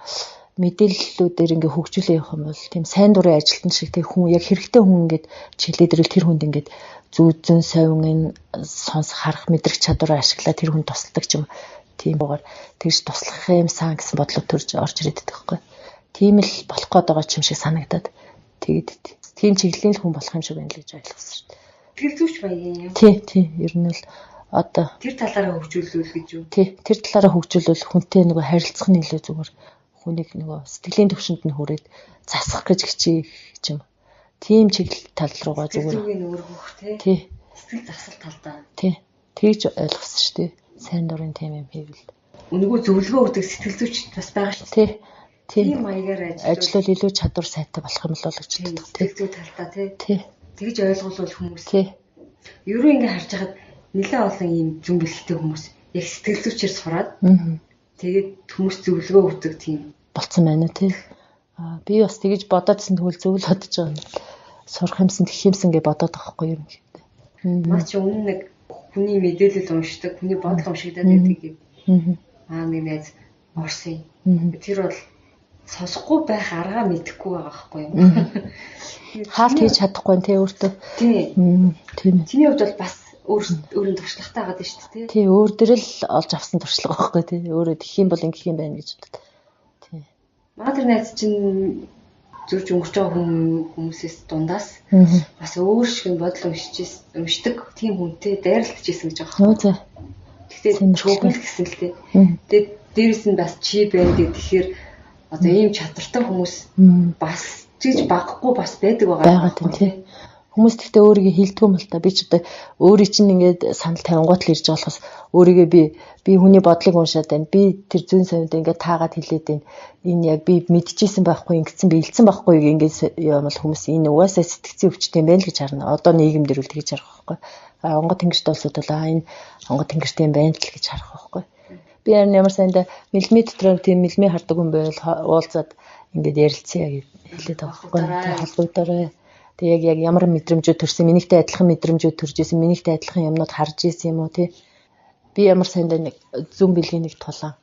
Speaker 2: мэдээллүүдээр ингээ хөгжүүлээ явах юм бол тийм сайн дурын ажилтан шиг тэг хүн яг хэрэгтэй хүн ингээд чиглээд ирэл тэр хүнд ингээд зүүзэн совин сонс харах мэдрэх чадвараа ашиглаад тэр хүн тусалдаг ч юм. Тийм боогоор тэгж туслах юм сан гэсэн бодлоо төрж орж ирээд байдаг байхгүй. Тийм л болох гээд байгаа ч юм шиг санагдаад тэгээд тийм чиглэлийн хүн болох юм шиг байна л гэж ойлгосон шүү дээ.
Speaker 1: Тэгэл зүвч баян юм.
Speaker 2: Тий, ер нь л одоо
Speaker 1: тэр талаараа хөгжүүлвэл гэж юу?
Speaker 2: Тий, тэр талаараа хөгжүүлвэл хүнтэй нөгөө харилцах нь илүү зүгээр. Хүнийг нөгөө сэтгэлийн төвшөнд нь хүрээд засах гэж хичээх юм. Тийм чиглэл тал руугаа зүгээр.
Speaker 1: Зүгийн өөргөх
Speaker 2: тий.
Speaker 1: Сэтгэл засал талдаа.
Speaker 2: Тий. Тэгж ойлгосон шүү дээ. Сайн дурын тийм юм хийвэл.
Speaker 1: Өнгөө зөвлөгөө өгдөг сэтгэл зүйч бас байгаа шүү
Speaker 2: дээ.
Speaker 1: Тийм маягаар
Speaker 2: ажиллавал илүү чадвар сайтай болох юм л гэж боддог.
Speaker 1: Сэтгэл зүй талдаа
Speaker 2: тий.
Speaker 1: Тэгж ойлгуулвал хүмүүс.
Speaker 2: Тий.
Speaker 1: Ерөө ингэ харж хахад нэлээд олон ийм зүн бэлгтэй хүмүүс яг сэтгэл зүйчээр сураад тэгээд хүмүүс зөвлөгөө өгдөг тийм
Speaker 2: болцсон байна тий. Би бас тэгж бодоодсэн тэгвэл зөв л бодож байгаа юм. Сурах юмсан тэх юмсан гэж бодоод байгаа хгүй юм гэдэг.
Speaker 1: Маа чи өмнө нэг хүний мэдээлэл уншдаг, хүний бодол уншигдаад байдаг юм. Нэг найз орсон. Тэр бол сонсохгүй байх аргаа мэдэхгүй байгаа байхгүй юу?
Speaker 2: Хаалт хийж чадахгүй тий өөртөө.
Speaker 1: Тийм.
Speaker 2: Тийм.
Speaker 1: Чиний хувьд бол бас өөрийн туршлагатай байгаа дээ шүү дээ.
Speaker 2: Тий, өөр дээр л олж авсан туршлага байхгүй тий. Өөрөө тэх юм бол ингэх юм байна гэж боддог. Тий.
Speaker 1: Маа тэр найз чинь зурж өнгөрч байгаа хүмүүсээс дундаас бас өөр шиг бодол уншдаг тийм хүнтэй дайралтжсэн гэж байгаа
Speaker 2: байхгүй.
Speaker 1: Тэгтээ чөөхөл гэсэн л дээ. Тэгээд дээрэс нь бас чи байна гэхээр одоо ийм чадвартай хүмүүс бас чиж багхгүй бас байдаг байгаа
Speaker 2: тийм. Хүмүүс тэгтээ өөрийгөө хилдэг юм л та. Би ч одоо өөрийн чинь ингээд санал тавингууд л ирж байгаа болохоос өөрийгөө би хүний бодлыг уншаад байна. Би тэр зүүн совинд ингээд таагаад хэлээд байна. Энэ яг би мэдчихсэн байхгүй, ингэсэн би илцсэн байхгүй ингээд юм бол хүмүүс энэ угаасаа сэтгцэн өвчтэй юм байна л гэж харна. Одоо нийгэмдэр үл тэгж харах байхгүй. Онгод тэнгэрт олсод бол энэ онгод тэнгэрт юм байна л гэж харах байхгүй. Би ямар сайндаа мэлми дотроо тийм мэлми хардаг хүн байвал уулзаад ингээд ярилцъя гэж хэлээд байгаа байхгүй. Холбогдорой. Тэг яг ямар мэдрэмжүүд төрсөн, минийхтэй адилхан мэдрэмжүүд төрж исэн, минийхтэй адилхан юмнууд харж исэн юм уу тий. Би ямар сайндаа нэг зүүн бэлгийн нэг тулаан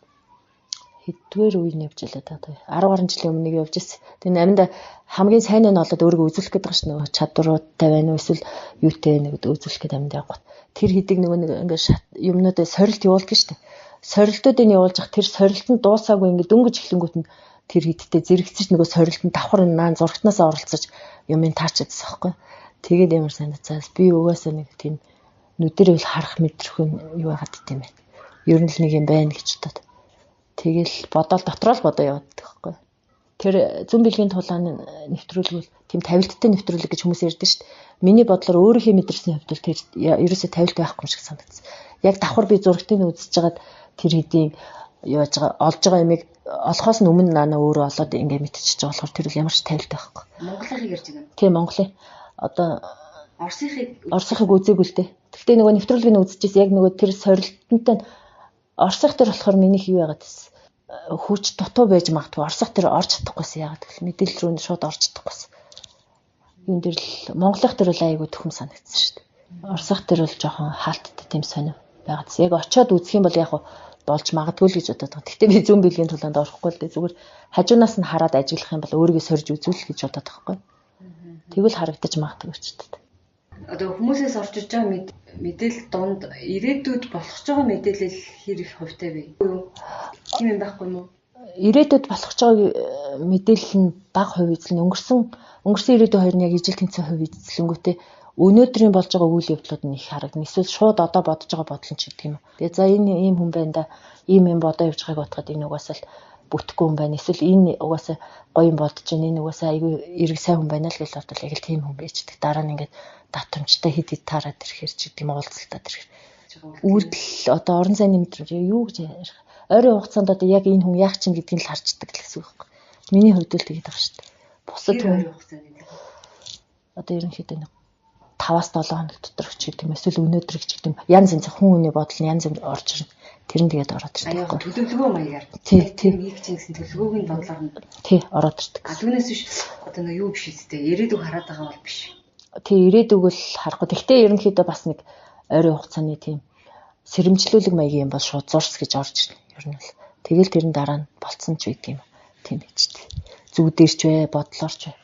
Speaker 2: хэддгээр үеийн явж илээ та. 10 гаруй жилийн өмнө явж исэн. Тэгээ намайда хамгийн сайн нь болоод өөрийгөө үзүүлэх гээд байгаа ш нь чадваруудтай байна уу эсвэл юутэй нэг үзүүлэх гээд амьд явах. Тэр хэдэг нэг ингээд юмнуудаа сорилт явуулдаг ш нь. Сорилтуудыг явуулж ах тэр сорилтанд дуусаагүй ингээд дөнгөж эхлэнгүүт нь тэр хидтэй зэрэгцэж нөгөө сорилтанд давхар наан зурагтнаасаа оролцож юм таачаадсан байхгүй. Тэгээд ямар санацаас би угаасаа нэг тийм нүдэрээ л харах мэдрэх юу яагаад гэдэм бэ. Ер нь л нэг юм байна гэж бодоод. Тэгэл бодоол дотроо л бодоо яваад байхгүй. Тэр зүүн бэлгийн тулааны нэвтрүүлгүүл тийм тавилттай нэвтрүүлэг гэж хүмүүс ярьдэн шүү дээ. Миний бодлоор өөрийнхөө мэдэрсний хувьд тэр ерөөсөө тавилт байхгүй юм шиг санагдсан. Яг давхар би зурагтыг үзэж жагаад тэр хэдийн юу яаж байгаа олж байгаа юмыг олохоос нь өмнө наана өөрөө олоод ингээ мэдчихэж байгаа болохоор тэр ямар ч тавилт байхгүй.
Speaker 1: Монголыг ярьж байгаа.
Speaker 2: Тийм Монголын одоо Оросыг үзээгүй л дээ. Гэхдээ нөгөө нэвтрүүлгийг үзчихээс яг нөгөө тэр сорилтонтой Оросх тэр болохоор минийх юу яагаад гэсэн хүч дутуу байж магадгүй Оросх тэр орж чадахгүйсэн яагаад гэвэл мэдээлэл рүү шууд орж чадахгүйсэн. Юун дээр л Монголынх тэр бол айгүй төхөм санагдсан шүү дээ. Оросх тэр бол жоохон хаалттай тийм сонир байгаад. Яг очиод үзэх юм бол яг болж магадгүй л гэж бодоод байгаа. Гэхдээ би зүүн бэлгийн тулаанд орохгүй л дээ. Зүгээр хажуунаас нь хараад ажиглах юм бол өөрийгөө сорж үзүүл гэж бодоод байгаа байхгүй. Тэгвэл харагдаж магадгүй ч гэдэг.
Speaker 1: Одоо хүмүүсээс орж иж байгаа мэдээлэл донд ирээдүйд болох ч байгаа мэдээлэл хэр их хувьтай вэ? Тийм юм байхгүй юу?
Speaker 2: Ирээдүйд болох ч байгаа мэдээлэл нь бага хувь эзлэн өнгөрсөн ирээдүйн хоёр нь яг ижил тэнцэн хувь эзлэнгүүтээ өнөөдрийн болж байгаа үйл явдлууд нь их харагдана. Эсвэл шууд одоо бодож байгаа бодол нь ч гэдэг юм. Тэгээ за энэ ийм хүн байна да. Ийм юм бодоо явж байгааг бодоход энэ угаасаа л бүтэхгүй хүн байна. Эсвэл энэ угаасаа гоё юм бодож байна. Энэ угаасаа айгүй эрг сайн хүн байна л гэж бодвол яг л тийм хүн байж дээ. Дараа нь ингээд татамжтай хэд таарад ирэхэр ч гэдэг юм уулзалтад ирэхэр. Үйлдэл одоо орон зайны мэдрэмж юу гэж ярих. Ойрын хугацаанд одоо яг энэ хүн яах чинь гэдгийг л харчдаг л гэсэн үг байхгүй. Миний хувьд л тэгээд байгаа шүү дээ. Бусад хүн одоо ерөнхийдөө 5-7 хоног дотор ч гэдэг юм эсвэл өнөөдөр ч гэдэг юм янз янз хүн хүний бодол нь янз янз орж ирнэ. Тэр нь тэгээд ороод ирдэг.
Speaker 1: Аяа төлөвлөгөө маягаар.
Speaker 2: Тийм.
Speaker 1: Нэг чинь гэсэн төлөвлөгөөгийн бодлоор нь
Speaker 2: ороод ирдэг.
Speaker 1: Түүнээс биш одоо нэг юу биш үстэй. Ирээдүг хараад байгаа бол биш.
Speaker 2: Ирээдүг л харахгүй. Гэхдээ ерөнхийдөө бас нэг ойрын хугацааны тийм сэрэмжлүүлэг маягийн юм бол шууд зурс гэж орж ирнэ. Ер нь л тэгэл тэрэн дараа нь болцсон ч үйдэг юм. Тийм байжтэй. Зүгдэрч вэ, бодлоорч вэ.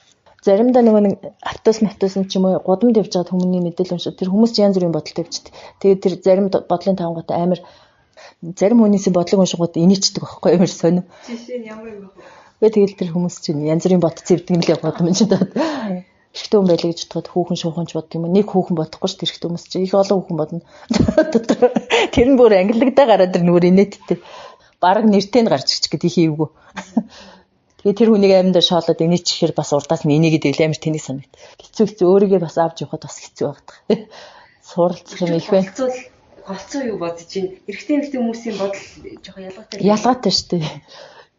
Speaker 2: Заримдаа нөгөө нэг автобус ч юм уу гудамд явж байгаа хүмүүний мэдээлэл уншаад тэр хүмүүс янз бүрийн бодолтой явжтэй. Тэгээд тэр зарим бодлын тавангууд амар зарим хүмүүсийн бодлыг уншингууд инээчдэг байхгүй амар сонир.
Speaker 1: Жишээ нь ямар юм бэ?
Speaker 2: Тэгэл тэр хүмүүс чинь янз бүрийн бодц ивдэг юм л яваад юм чинь даа. Эрэгтэй хүн байлаа гэж бодоход хүүхэн шууханч боддог юм. Нэг хүүхэн бодохгүй ш эрэгтэй хүмүүс чинь их олон хүүхэн бодно. Тэр нь бүр ангиллагдаа гараад ир нүгээр инээдтэй. Бараг нэртэй нь гарч ирчих гэдэг их ийвгүй. Тэгээ тэр хүнийг аймдаа шоолоод инээчихэр бас урдаас нь инээгээд ивэл амар тэнийг санагд. Хэцүү өөрийгөө бас авч явахад бас хэцүү байдаг. Суралцах юм их байна.
Speaker 1: Голцоо юу бодож чинь эрэгтэй хүмүүсийн бодол жоохон ялгаатай.
Speaker 2: Ялгаатай шүү дээ.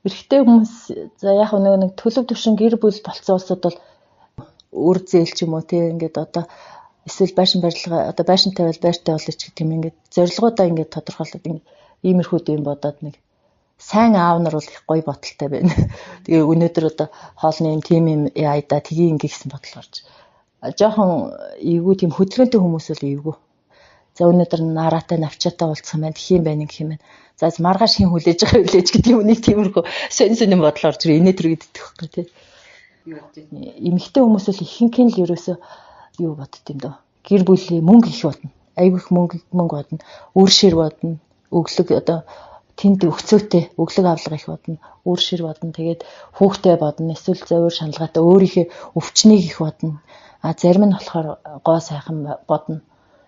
Speaker 2: Эрэгтэй хүмүүс за яг нэг төлөв төвшин гэр бүл болцсон улсууд бол үр зээл ч юм уу тий ингээд одоо эсвэл байшин барилга одоо байшинтай бол байртай болооч гэдэг юм ингээд зорилгоудаа ингээд тодорхойлоод ингээд иймэрхүү юм бодоод нэг сайн аав нар бол их гоё бодолтой байна. Тэгээ өнөөдөр одоо хоолны юм тийм юм яайда тгий ингээ гэсэн бодол гарч. Жохон эйгүү тийм хөдөлгөөнтэй хүмүүс бол эйгүү. За өнөөдөр нараатай навчаатай уулзсан байна. Тхий юм байна, гэх юм байна. За маргааш хин хүлээж байгаа хүлээж гэдэг юм нэг тиймэрхүү сонь бодлоор зүр инээ төрөгддөг байхгүй тий. Эмэгтэй хүмүүс бол ихэнх нь л ерөөсөө юу бодд юм дөө. Гэр бүлийн мөнгө их бодно. Айгүй их мөнгө бодно. Үр шир бодно. Өглөг одоо тэнд өгцөөтэй өглөг авлага их бодно. Үр шир бодно. Тэгээд хүүхдээ бодно. Эсвэл зовир шаналгаатай өөрийнхөө өвчнийг их бодно. Зарим нь болохоор гоо сайхан бодно.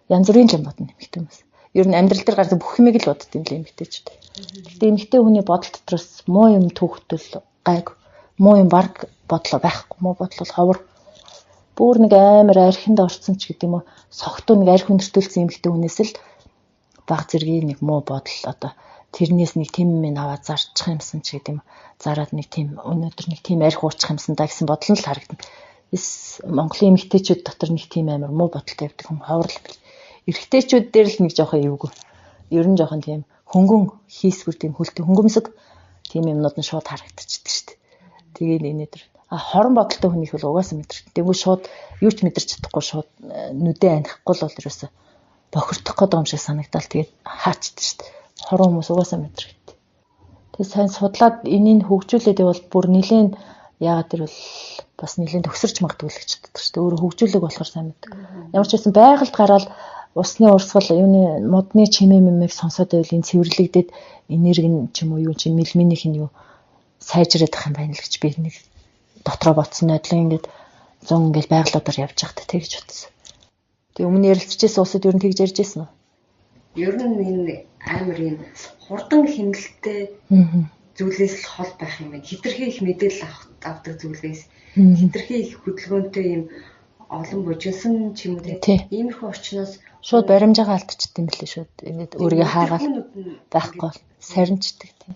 Speaker 2: Янз бүрийн юм бодно эмэгтэй хүмүүс. Ер нь амьдрал дээр гардаг бүх юмыг л бодд юм л эмэгтэйчүүд. Гэхдээ эмэгтэй хүний бодол дотроос муу юм түүхтэл гайг. Муу юм баг бодлоо байхгүй. Муу бодлол ховор. Бүр нэг амар архинд орцсон ч гэдэг юм уу. Согтуу нэг архи хүндрэлтүүлсэн эмэгтэй хүнээс л баг зэргийн нэг муу бодол одоо тэрнээс нэг тийм юм аваад зарчих юмсан ч гэдэг юм. Зараад нэг тийм өнөөдөр нэг тийм архи уучих юмсан да гэсэн бодол нь л харагдана. Монголын эмэгтэйчүүд дотор нэг тийм амар муу бодолтой явдаг хүн ховрол. Эрэгтэйчүүд дээр л нэг жоохон эвгүй. Ер нь жоохон тийм хөнгөн хийсгүр тийм хөлтөй хөнгөмсөг тийм юмнууд нь шууд харагдчихдаг шүү дээ. Тэгээд энэдэр хорон бодолтой хүн их бол угаасаа мэдэрч. Тэгвэл шууд юу ч мэдэрч чадахгүй шууд нүдээ анихгүй л бол ерөөсө бохирдох гэдэг юм шиг санагдал тэгээд хаачдаг шүү дээ. Хорон хүмүүс угаасаа мэдэрч. Тэгээд сайн судлаад энийг хөгжүүлээд бол бүр нэлээд яагаад тэр бол бас нэлээд төгсөрч магадгүй л гэж боддог шүү дээ. Өөрөө хөгжүүлэг болохоор сайн мэддэг. Ямар ч байсан байгальд гараад усны урсгал юуны модны чимээ мэмийг сонсоод байвал энэ цэвэрлэгдээд энерги нь ч юм уу юу чинь мэлминийх нь юу сайжраад ах юм байна л гэж би нэг дотроо ботсон найдлаа ингээд 100 ингээд байгалиудаар явж байхдаа тэгж утсан. Тэгээ өмнө ярилцчихсэн усад ер нь тэгж ярьж байсан уу?
Speaker 1: Ер нь энэ амар юм хурдан хэмнэлттэй зүйлээс л хол байх юм байна. Хитрхи их мэдээлэл авдаг зүйлээс хитрхи их хөдөлгөөнтэй юм олон бужинсан ч юм уу иймэрхүү орчноос
Speaker 2: шууд баримжаагаа алдчихд юм билээ шууд ингээд өөрийгөө хаагаад байхгүй сарничдаг тийм.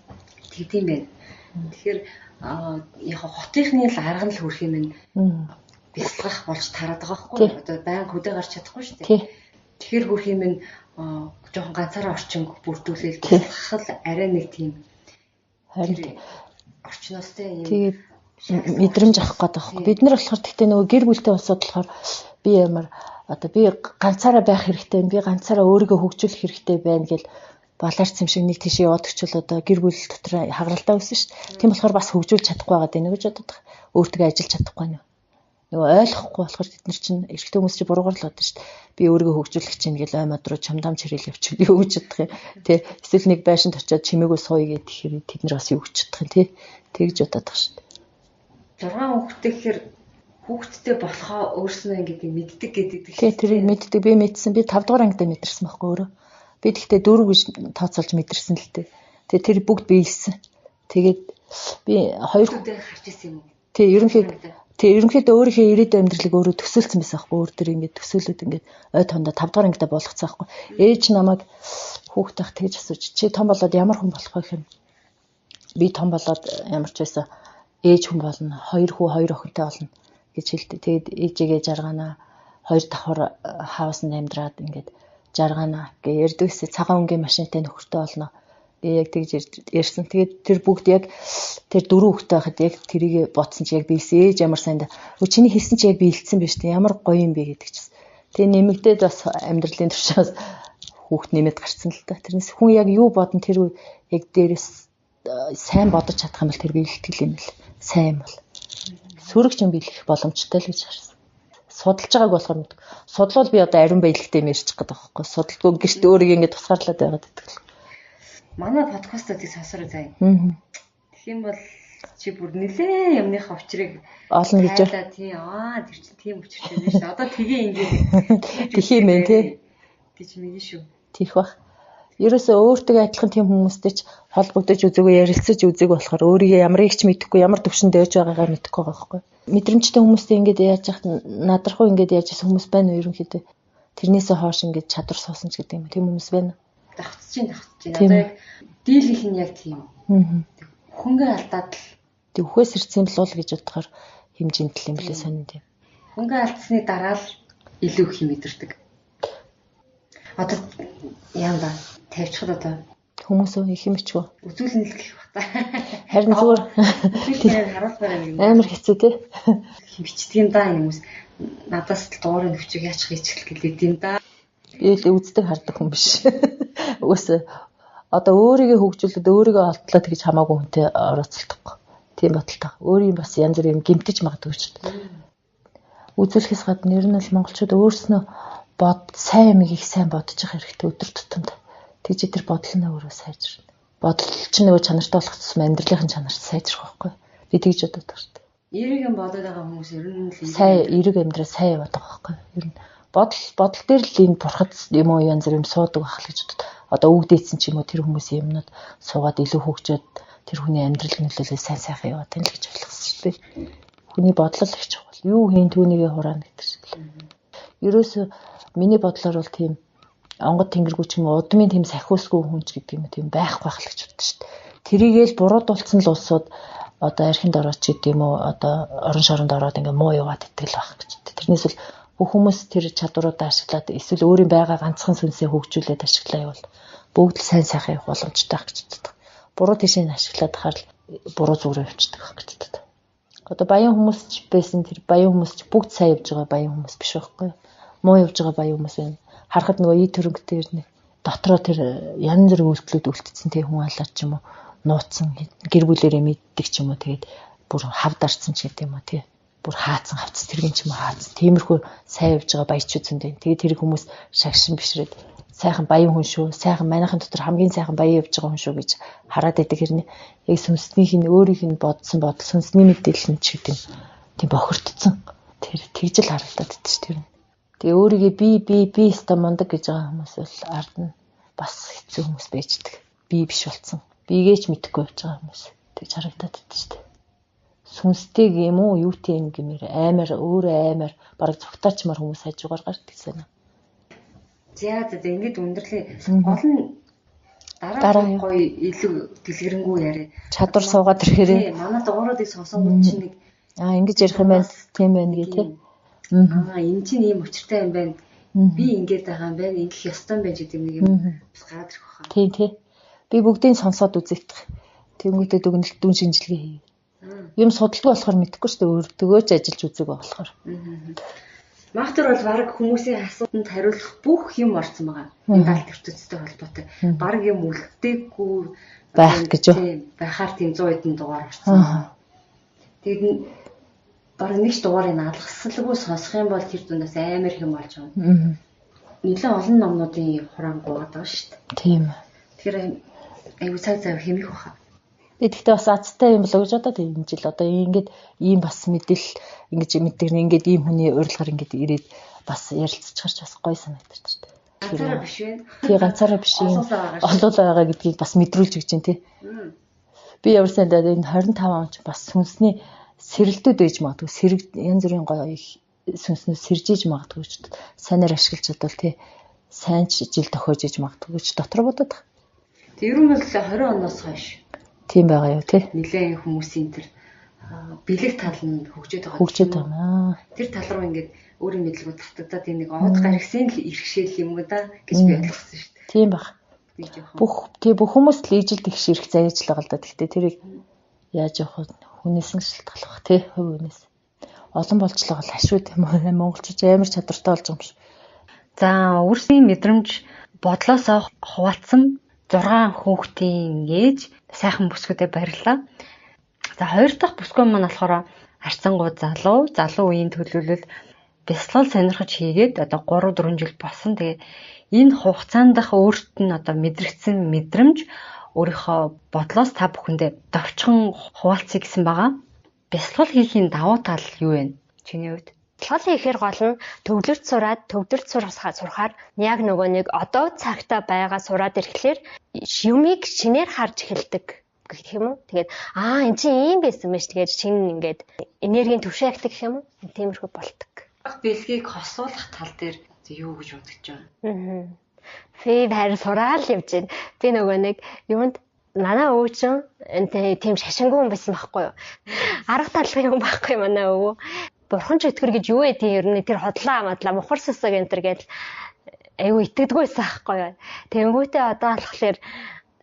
Speaker 1: Тэгдэм байх. Тэгэхээр яг хотынхны л арга нь л хөрх юм байна. Бясалгах болж тараад байгаа байхгүй. Одоо байнга хөдөө гарч чадахгүй шүү дээ. Тэгэхээр хөрх юм нь жоохон ганцаараа орчин бүрдүүлээл бясалгах л арай нэг тийм
Speaker 2: харин
Speaker 1: орчноос тийм
Speaker 2: тэгээд мэдрэмж авах гэдэг байхгүй. Бид нар болохоор тэгтээ нөгөө гэр бүлтэй улсууд болохоор би ямар одоо би ганцаараа байх хэрэгтэй, би ганцаараа өөрийгөө хөгжүүлэх хэрэгтэй байна гэж балаарч юм шиг нэг тийш яваад очил одоо гэр бүл дотор хагаралтай байсан шүү дээ. Тийм болохоор бас хөгжүүлж чадахгүй байгаа даа гэж боддог. Өөртөө ажиллаж чадахгүй нэ. Нөгөө ойлгохгүй болохоор бид нар чинь эрэгтэй хүмүүс чинь буруугаар л боддог шүү дээ. Би өөрийгөө хөгжүүлэх чинь гэж аймад руу чамдам чирэл явчих юу гэж бодох юм. Тэ эсвэл нэг байшинд очиод чимээгөө сууя гэдэг тэгэхээр тэд нар бас юу гэж бодох юм те. Тэгж боддог шүү дээ.
Speaker 1: 6 хүүхэдтэй гэхээр хүүхэдтэй болохоо өөрснөө ингээд мэддэг гэдэг.
Speaker 2: Тий, тэрийг мэддэг. Би мэдсэн. Би 5 дугаар ангидаа мэдэрсэн байхгүй өөрөө. Би тэгтээ 4 гэж тооцоолж мэдэрсэн л дээ. Тэгээ тэр бүгд биелсэн. Тэгээд би 2
Speaker 1: хүүхэдтэй харж ирсэн юм уу?
Speaker 2: Тий, ерөнхийдөө өөрийнхөө ирээдүйн амьдралыг өөрөө төсөөлсөн байсан байхгүй. Өөр төр ингээд төсөөлөд ингээд ой тондоо 5 дугаар ангидаа болгоцсон байхгүй. Ээж намайг хүүхэд тах тэгж асууж чи том болоод ямар хүн болох вэ гэхээр би том болоод ямар ч байсан ээж хүн болно. 2 хүү 2 охинтой болно гэж хэлдэг. Тэгээд ээжигээ жаргаанаа 2 давхар хаусанд амьдраад ингээд жаргаанаа гэж ярьдгүйсээ цагаан өнгийн машинтай нөхөртэй болно. Яг тэгж ярьсан. Тэгээд тэр бүгд яг тэр 4 хүүхэдтэй байхад яг тэрийг бодсон чи яг биелсэн. Ээж ямар сайн да. Чиний хэлсэн чи яг биелсэн биз дээ. Ямар гоё юм бэ гэдэг чинь. Тэгээ нэмэгдээд бас амьдралын төвшөөс хүүхд нэмээд гарцсан л та. Тэрнээс хүн яг юу бодон тэр яг дээрээс сайн бодож чадах юм бол тэр биелтгэл юм л. Сайн бол. Сүрэг ч юм биелэх боломжтой л гэж харсан. Судалж байгааг болохоор мэдгүй. Судлал би одоо ариун баялагтай юм ярьчих гээд байгаа байхгүй. Судалгүй гэрт өөрийгөө ингэ тусгаарлаад байгаад байдаг.
Speaker 1: Манай подкастыг сонсороо заяа. Тэгэх юм бол чи бүр нэлээ юмныхаа учрыг
Speaker 2: олно гэж
Speaker 1: байна. Тэр чинь тийм учиртай байна шүү. Одоо тгээ ингээд
Speaker 2: тэх юм бэ тий.
Speaker 1: Гэж мэдэн шүү.
Speaker 2: Тийх бах. Ерөөсөө өөртөө адилхан тийм хүмүүстэй ч холбогдож үзээгөө ярилцаж үзээг болохоор өөрийгөө ямарыг ч мэдэхгүй ямар төвшөнд дэж байгаагаа мэдэхгүй байгаа байхгүй. Мэдрэмжтэй хүмүүстэй ингээд яаж яах надрах уу ингээд яаж хүмүүс байна уу ерөнхийдөө. Тэрнээсээ хойш ингээд чадвар суусан ч гэдэг юм. Тийм хүмүүс байна.
Speaker 1: Давхцж. Одоо яг дийлийнх нь яг тийм. Хөнгөө алдаад л
Speaker 2: тэг үхээс ирсэн болов гэж бодохоор хэмжээнд л юм блэ сонин тийм.
Speaker 1: Хөнгөө алдсны дараа л илүү их мэдэрдэг. Одоо яам ба тавьчихад одоо
Speaker 2: хүмүүсөө их юм ичгөө.
Speaker 1: Үзүүлнэ л гэх бата.
Speaker 2: Харин зүгээр
Speaker 1: үзүүлнээр харуулбараа юм.
Speaker 2: Амар хэцүү те.
Speaker 1: Хэмчдэг юм да хүмүүс. Надаас л дуурын өвчийг яачих хийчихэл гэлээд юм да.
Speaker 2: Би л үздэг хардаг хүн биш. Үгүйс одоо өөрийгөө хөгжүүлээд өөрийгөө олдлоо тэгж хамаагүй хүнтэй орооцолдохгүй. Тийм бодолтой. Өөрийн бас янз бүрийн гэмтэж магадгүй ч. Үзүүлэхээс гадна ер нь л монголчууд өөрснөө сайн юмыг их сайн бодож явах хэрэгтэй өдөр тутамд. Тэгж тэр бодол нь өөрөө сайжирна. Бодол чинь нөгөө чанартай болох тусам амьдралын чанарт сайжрах байхгүй. Би тэгж боддог шүү дээ.
Speaker 1: Эерэг юм бодоод байгаа хүмүүс ер нь л
Speaker 2: сайн эерэг амьдрал сайн яваад байгаа байхгүй. Ер нь бодол дээр л энэ бурхад юм уу янз бүр юм суудаг байх л гэж боддог. Одоо өвдөөцсөн ч юм уу тэр хүмүүсийн юмнууд суугаад илүү хөгжөөд тэр хүний амьдрал нөлөөлөл сайн сайхан яваад тань л гэж ойлгосон шүү дээ. Хүний бодлол их чухал. Юу хийн түүнийгээ хураана гэдэг шиг л. Ерөөсөө миний бодлоор бол тийм онгод тэнгэргүй ч юм уу удмын тийм сахиусгүй хүнч гэдэг юм тийм байхгүй байх л гэж боддог шүү дээ. Тэрийгээл буруудулсан л улсууд одоо архинд ороод ч гэдэг юм уу одоо орон шоронд ороод ингээ муу яваад итгэл байх гэж боддог. Тэрнээс л бүх хүмүүс тэр чадваруудаа ашиглаад эсвэл өөрийн байгаа ганцхан сүнсээ хөгжүүлээд ашиглаа явал бүгд л сайн сайхан явах боломжтой байх гэж боддог. Буруу тишээ ашиглаад хахаар буруу зүгрээ явчихдаг байх гэж боддог. Одоо баян хүмүүс ч байсан тэр баян хүмүүс ч бүгд сайн явж байгаа баян хүмүүс биш байхгүй. Муу явж байгаа баян хүмүүс байна. Харахад нөгөө ий төрөнгөтэй ирнэ. Дотроо тэр янз бүрийн үйлдэлүүд үлдсэн тий хүн алаад ч юм уу нууцсан гэр бүлээрээ мэддэг ч юм уу тэгээд бүр хавдарсан ч гэдэг юм уу тий. Бүр хаацсан хавцс тэргийн ч юм уу хаацсан. Тиймэрхүү сайн явж байгаа баячууд зөндөө. Тэгээд тэр хүмүүс шагшин бишрээд сайхан баян хүн шүү. Сайхан манайхын дотор хамгийн сайхан баян явж байгаа хүн шүү гэж хараад байдаг хэрнээ. Яг сүнснийх нь өөрийнх нь бодсон бодол сүнсний мэдээлэл нь ч гэдэг юм. Тийм бохирдсон. Тэр тэгж л харагдаад байдаг шүү дээ. Тэгээ өөрийгөө би өстой мундаг гэж байгаа хүмүүс бол ард нь бас хэцүү хүмүүс байждаг. Би биш болцсон. Бигээ ч мэдэхгүй байж байгаа хүмүүс. Тэгж харагдаад байдаг шүү дээ. Сүнстэйг юм уу юу тийм гэмээр өөрөө амар бараг зүгтаачмаар хүмүүс хажуугаар гардаг сайн.
Speaker 1: За ингэж өндөрлөө гол нь дараа гоё илүү дэлгэрэнгүй яриа.
Speaker 2: Чадвар суугаад ирэхээр
Speaker 1: манай дугааруудыг сонсонгууд чинь нэг
Speaker 2: ингэж ярих юм байна тийм байна гэ тий.
Speaker 1: Энэ чинь ийм учиртай юм байна. Би ингэж байгаа юм байна. Ингэх ёстой юм байна гэдэг нэг юм гараад ирэх баха.
Speaker 2: Тий. Би бүгдийг сонсоод үзэгдэх. Тэнгүүтээ дүгнэлт дүн шинжилгээ хий. Юм судалгүй болохоор мэдэхгүй шүү дээ. Өөртөөгөөч ажиллаж үзэг болохоор.
Speaker 1: Магтар бол баг хүмүүсийн асуултанд хариулах бүх юм орсон байгаа. Энэ галт ертөнцтэй холбоотой. Баг юм үлдээгүй
Speaker 2: байх гэж юу?
Speaker 1: Байхаар тийм 100 хэдэн дугаар орсон. Тэгээд баг нэг ч дугаарыг алгасалгүй сонсох юм бол тэр дундаас амар хэм болж байгаа. Нэлээд олон номнуудын хураан гоогаад байгаа шүү дээ.
Speaker 2: Тийм.
Speaker 1: Тэгэхээр аюу цаг зав хэмэх баха.
Speaker 2: Тэгэхдээ бас азтай юм болоо гэж одоо тийм жил одоо ингээд ийм бас мэдээлэл ингэж мэдэрнэ ингээд ийм хүний урилгаар ингээд ирээд бас ярилцчихарч бас гоё санагдаж байна.
Speaker 1: Ганцаараа биш вэ?
Speaker 2: Тий ганцаараа биш юм. Олон байгаа гэдгийг бас мэдрүүлж өгч дээ тий. Би явсан даа энэ 25 он ч бас сүнсний сэрэлтүүд ээж магадгүй сэрэг янз бүрийн гоё сүнснээс сэржиж магадгүй ч сайнаар ашиглаж чадвал тий сайн ч жил тохиож иж магадгүй ч дотор бодоод.
Speaker 1: Тэг ер нь бол 20 оноос хойш
Speaker 2: тийм байгаа юу тий.
Speaker 1: Нилээн хүмүүсийн тэр бэлэг тал нь хөгжөөд байгаа.
Speaker 2: Хөгжөөд байна.
Speaker 1: Тэр тал руу ингээд өөрийн мэдлэгүүд татагдаад тийм нэг од гаргсын л иргэшээл юм уу да гэж би ойлгосон шүү дээ.
Speaker 2: Тийм баг. Бүх хүмүүс л ижил тэгш ирэх заяаж л байгаа л да. Гэхдээ тэрийг яаж явах хүнээс нь шалтгаалах тий хувь хүнээс. Олон болчлоо бол ашгүй тийм үү. Монголчууд амар чадвартай болж байгаа юм шиг.
Speaker 1: За өөрсдийн мэдрэмж бодлоосоо хуваалцсан 6 хүүхдийн ээж сайхан бүсгүүдэд баярлалаа. За хоёр дахь бүсгүй маань болохоор арцсангуу залуу үеийн төлөвлөл бясалгал сонирхож хийгээд одоо 3-4 жил болсон. Тэгээд энэ хугацаанд өөрт нь одоо мэдрэгдсэн мэдрэмж өөрийнхөө бодлоос та бүхэндээ довчхон хуваалцъя гэсэн байгаа. Бясалгал хийхийн давуу тал юу вэ? Чиний хувьд?
Speaker 3: Бясалгал хийхээр гол нь төвлөрч сурахаар яг нөгөө нэг одоо цагтаа байгаа сураад ирэхлээр юмыг шинээр харж эхэлдэг гэх юм уу. Тэгээд эн чинь ийм байсан байж тэгээд шинэ ингээд энергийн төвшөөгдөх гэх юм уу. Тиймэрхүү болдог.
Speaker 1: Бэлгийг хосуулах тал дээр юу гэж бодож байна?
Speaker 3: Би харин сураал явж байна. Би нөгөө нэг юунд манай өвчин тийм шашингүй хүн байсан байхгүй юу? Арга талхын хүн байхгүй манай өвөө. Бурхан ч өтгөр гэж юу ээ тийм ер нь тэр хотлоо амадлаа мухар сасаг энэ төр гэж айгүй итгэдэггүйсэн байхгүй юу. Тэнгүүтээ одоо болохоор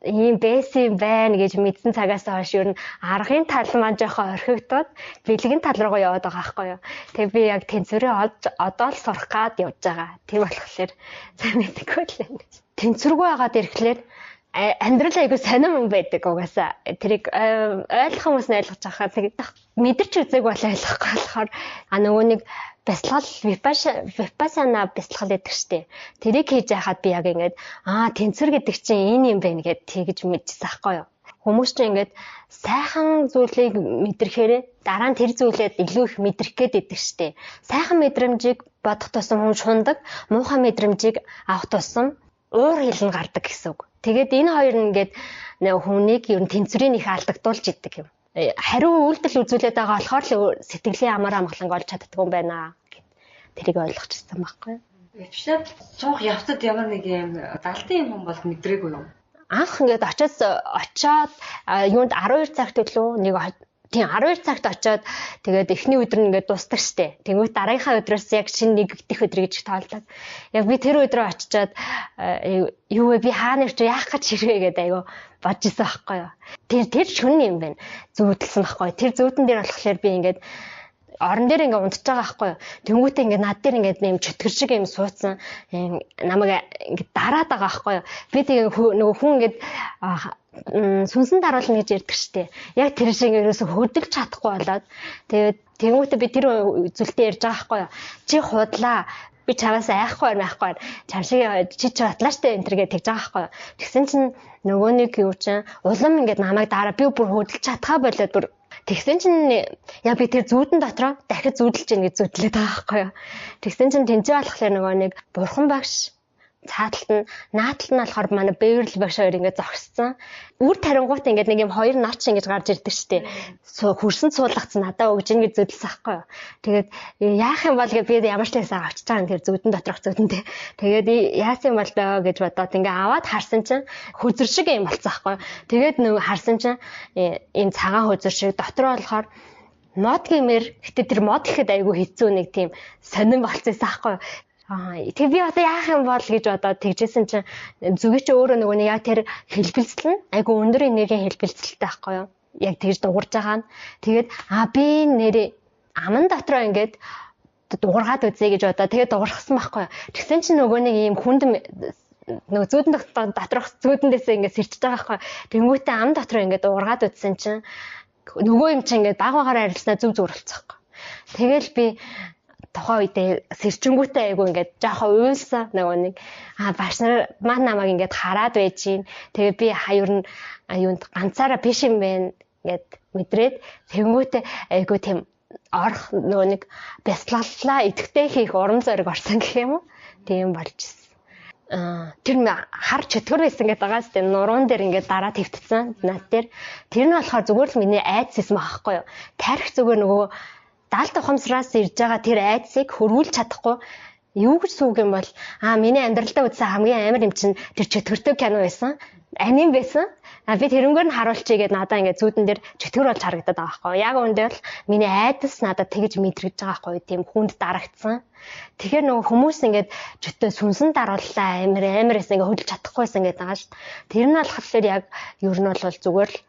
Speaker 3: ийм байсан байна гэж мэдсэн цагаас хойш ер нь аргын тал маань жоохон орхигдоод бэлгийн тал руугаа яваад байгаа байхгүй юу. Тэгээ би яг тэнцвэрээ олж одоо л сурах гад явж байгаа. Тийм болохоор сайн мэдгүй л байна. Тэнцвэргүй байгаад ирэхлээр амьдрал айгу сонирм юм байдаг угаасаа. Тэрийг ойлгох хүмүүс нь ойлгож байгаа. Тэгээд мэдэрч үзег бол ойлгохгүй болохоор нөгөө нэг бясалгал випассана бясалгал гэдэг штеп. Тэрийг хийж яхад би яг ингээд тэнцвэр гэдэг чинь энэ юм байна гэд тэгж мэдчихсэн байхгүй юу. Хүмүүс чинь ингээд сайхан зүйлийг мэдрэхээрээ дараа нь тэр зүйлээд илүү их мэдрэх гээд идэг штеп. Сайхан мэдрэмжийг бодох тусам хүн шундаг, муухай мэдрэмжийг авах тусам уур хилэн гардаг гэсэн үг. Тэгээд энэ хоёр нь ингээд хүнийг ер нь тэнцвэрийн их алдагдуулж идэг юм. Хариу үйлдэл үзүүлээд байгаа болохоор л сэтгэлийн амар амгаланг олж чаддаг юм байна гэд тэрийг ойлгочихсан байхгүй юу.
Speaker 1: Вебшап суух явцад ямар нэг юм далтын юм бол мэдрээгүй юу?
Speaker 3: Анх ингээд очоод юунд 12 цагт төлөө нэг тийм 12 цагт очоод тэгээд эхний өдөр нь ингээд дуусдаг штэ. Тэнгүүт дараагийнхаа өдрөөс яг шинэ нэг дэх өдөр гэж тоолдог. Яг би тэр өдрөө очичоод юу вэ би хаана ирч яах гэж ирвэ гэдэг айгу бодож исэн байхгүй юу. Тэр шүн юм байна. Зүудэлсэн байхгүй юу. Тэр зүудэн дээр болохоор би ингээд орон дээр ингээд унтж байгаа байхгүй юу. Тэнгүүтээ ингээд над дээр ингээд юм чөтгөр шиг юм суудсан намайг ингээд дараад байгаа байхгүй юу. Би тэгээ нөгөө хүн ингээд сүнсэн даруулна гэж ярьдаг штеп. Яг тэр шиг ерөөсө хөдөлж чадахгүй болоод тэгээд тэнгүүтээ би тэр зүйлтэй ярьж байгаа байхгүй юу. Чи худлаа Би чаваас айхгүй чам шиг чи батлаа штэ энэ төргээ тэгж байгаа байхгүй. Тэгсэн чинь нөгөө нэг юу чинь улам ингээд намайг дараа би бүр хөдөлж чадхаа болоод бүр тэгсэн чинь яа би тэр зүүдэн дотроо дахиад зүүдэлж ийн гэж зүүдлээд байгаа байхгүй юу. Тэгсэн чинь тэнцээ болохоор нөгөө нэг бурхан багш цааталт нь нааталт нь болохоор манай Бэверли багш хоёр ингээд зогссон. Үр тарингуут ингээд нэг юм хоёр ноч ингэж гарч ирдэг штэ. Хөрсөн суулгацсан надаа өгж ийн гэж зөдөлсөн байхгүй юу. Тэгээд яах юм бол гэж би ямар ч байсан авчиж байгаа тэр зүүдэн доторх зүүдэнтэй. Тэгээд яасан юм бол доо гэж бодоод ингээд аваад харсан чинь хөзөр шиг юм болцсон байхгүй юу. Тэгээд нөгөө харсан чинь энэ цагаан хөзөр шиг дотор болохоор мод гэмээр гэтээ тэр мод гэхэд айгүй хэцүү нэг тийм сонирн болцсон байхгүй юу. Тэг би одоо яах юм бол гэж бодоод тэгжсэн чинь зүгээ чи өөрөө нөгөө нэг яг тэр хэлбэлцэл нь айгу өндөр энергийн хэлбэлцэлтэй байхгүй юу. Яг тэгж дуурж байгаа нь. Тэгээд би нэрээ аман дотроо ингээд дуургаад үзье гэж бодоод тэгээд дуурхсан байхгүй юу. Тэгсэн чинь нөгөө нэг ийм хүнд нөгөө зүүдэн доторх зүүдэндээс ингээд сэрчиж байгаа байхгүй юу. Тэнгүүтээ ам дотроо ингээд дуургаад үзсэн чинь нөгөө юм чинь ингээд баг багаар арилснаа зүг болцсоохгүй. Тэгэл би тухайн үедээ сэрчингүүтэй айгу ингээд жоохон уйлсан нөгөө нэг багш нар маань намайг ингээд хараад байж гин. Тэгээ би ер нь юунд ганцаараа биш юм бэ гэд мэдрээд тэнгүүтээ айгу тийм орох нөгөө нэг бяцлаглаа идэвхтэй хийх урам зориг орсон гэх юм уу. Тийм болж ирсэн. Тэр хар чөтгөр байсан гэдэг байгаас тийм нуруунд дээр ингээд дараа твтцсэн над дээр. Тэр нь болохоор зүгээр л миний айдас юм аахгүй юу. Тарих зүгээр нөгөө даалт ухамсараас ирж байгаа тэр айдсыг хөрвүүлж чадахгүй юу гэж сүүг юм бол миний амьдралдаа үзсэн хамгийн амар юм чинь тэр чөтгөртэй кино байсан. Аним байсан. Би тэрнгээр нь харуулчихъя гэдээ надаа ингээд зүүдэн дээр чөтгөр болж харагдаад байгаа байхгүй. Яг үүндээ бол миний айдас надад тэгж мэдрэгдэж байгаа байхгүй. Тийм хүнд дарагдсан. Тэгэхээр нөгөө хүмүүс ингээд чөтөө сүнсэн дарууллаа амар эсэн ингээд хөдөлж чадахгүйсэн гэдэг байгаа шүү дээ. Тэр нь болохоор яг ер нь бол зүгээр л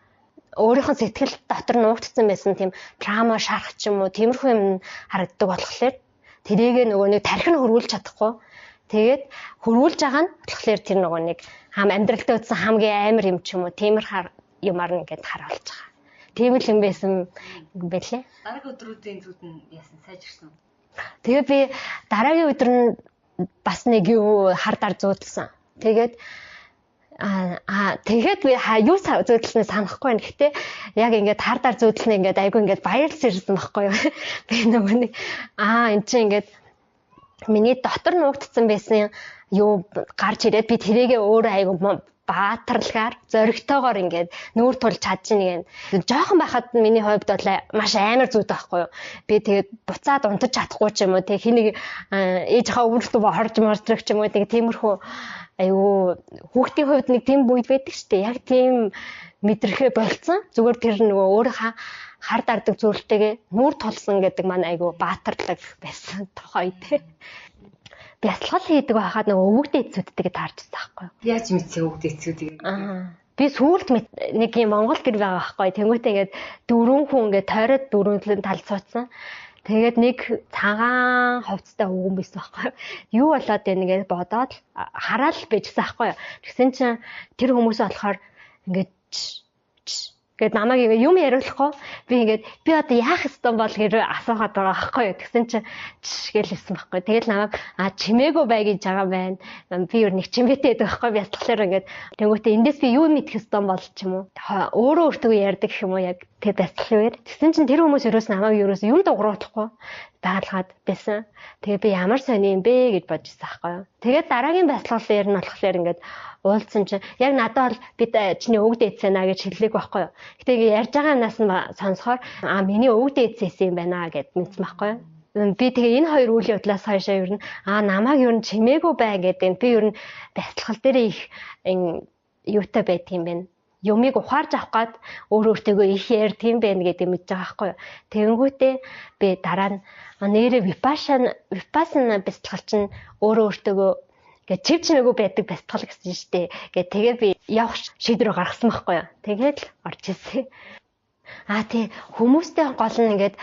Speaker 3: өөрийнхөө сэтгэл дотор нуугдсан байсан тийм драма шарах ч юм уу тиймэрхүү юм харагддаг болохоор тэрийгэ нөгөө нэг тархин хөрвүүлж чадахгүй. Тэгээд хөрвүүлж байгаа нь болохоор тэр нөгөө нэг амьдралтаа үзсэн хамгийн амар юм ч юм уу тиймэр юмар ингээд харуулж байгаа. Тийм л юм байсан бэлээ.
Speaker 1: Дараагийн өдрүүдийн зүуд нь яасан сайжирсан.
Speaker 3: Тэгээ би дараагийн өдөр нь бас нэг юу хардаар зүүдэлсэн. Тэгээд тэгээд би юу зөөдлснээ санахгүй байна. Гэхдээ яг ингээд хардаар зөөдлснээ ингээд айгүй ингээд баярлж ирсэн байхгүй юу. Би нөгөө нэг эн чинь ингээд миний дотор нуугдсан байсан юу гарч ирээд би тэрийгээ өөрөө айгүй баатарлагаар зоригтойгоор ингээд нүүр тулж чадчихна гэн. Жохон байхад миний хувьд бол маш амар зүйтэй байхгүй юу. Би тэгээд буцаад унтаж чадахгүй ч юм уу. Тэг хэнийг ээжийнхээ өвөртөө хорж мордрох ч юм уу. Тэг тиймэрхүү айгүй хүүхдийн хувьд нэг тийм буйд байдаг шүү дээ. Яг тийм мэдрэхээ болцсон. Зүгээр тэр нөгөө өөрийнхөө хар дардаг зүйлтэйгээ нүүр тулсан гэдэг маань айгүй баатарлаг байсан тухай тий. Бяцлал хийдэг байхад нөгөө өвөг дээдсүүдтэйгээ таарчсан байхгүй юу?
Speaker 1: Яаж мэдсээ өвөг дээдсүүдийг?
Speaker 3: Би сүүлд нэг юм Монгол гэр байгаа байхгүй. Тэнгүүтээ ингээд дөрвөн хүн ингээд тойроод дөрвөн тал суудсан. Тэгээд нэг цагаан хувцастай өвгөн байсан байхгүй юу? Юу болоод байна гэж бодоод хараал байжсан байхгүй юу? Тэгсэн чинь тэр хүмүүс болохоор ингээд гэд намайг юм яриулахгүй би ингээд би одоо яах ёстой бол гэж асуугаад байгаа байхгүй юу. Тэгсэн чинь гэлсэн байхгүй. Тэгэл намайг чимээгүй бай гэж байгаа байна. Би юу нэг чимээтэй байдаг байхгүй. Би яслахлаар ингээд тэнгуүтээ эндээс би юу мэдэх ёстой бол ч юм уу. Өөрөө өөртөө ярьдаг гэх юм уу яг тэр бяцлалаар. Тэгсэн чинь тэр хүмүүс ерөөс намайг ерөөс юм дуурахгүй даалгаад байсан. Тэгээ би ямар сони юм бэ гэж бодчихсан байхгүй юу. Тэгээд дараагийн бяцлалаар нь болохоор ингээд уулзсан чинь яг надад бол би чиний өвөг дээдсэнаа гэж хэллэг байхгүй юу. Гэтэ ярьж байгаа юмнаас нь сонсохоор миний өвөг дээдсээс юм байна гэд мэдсэн байхгүй юу. Би тэгээ энэ хоёр үйл явдлаас хойшоо ер нь намайг ер нь чимээгүй бай гэдэг. Би ер нь бяцлал дээр их юутай байдаг юм байна. Юмыг ухаарж авах гад өөртөө их ярьдаг юм байна гэдэг мэдж байгаа байхгүй юу. Тэнгүүтээ би дараа нь нэрээ випассана бяцлал чинь өөртөө гэ чив чимээгүй байдаг бяцлал гэсэн штэ. Гэ тэгээ би явах шийдвэр гаргасан байхгүй юу. Тэгээд л орж ирсэн. Тий хүмүүстэй гол нь ингээд